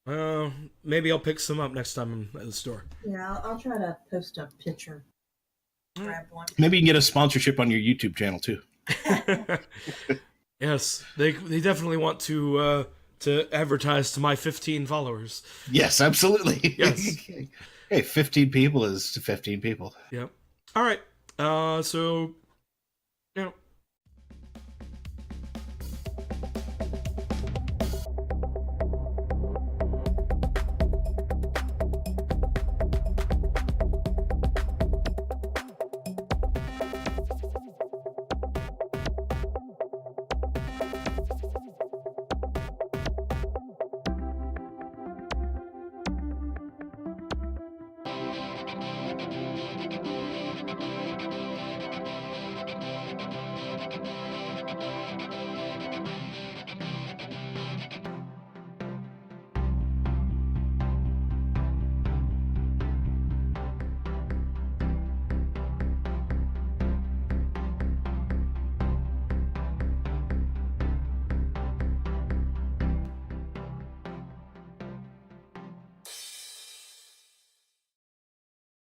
Well, maybe I'll pick some up next time I'm at the store. Yeah, I'll try to post a picture. Grab one. Maybe you can get a sponsorship on your YouTube channel too. Yes, they definitely want to advertise to my 15 followers. Yes, absolutely. Yes. Hey, 15 people is 15 people. Yep. All right. So,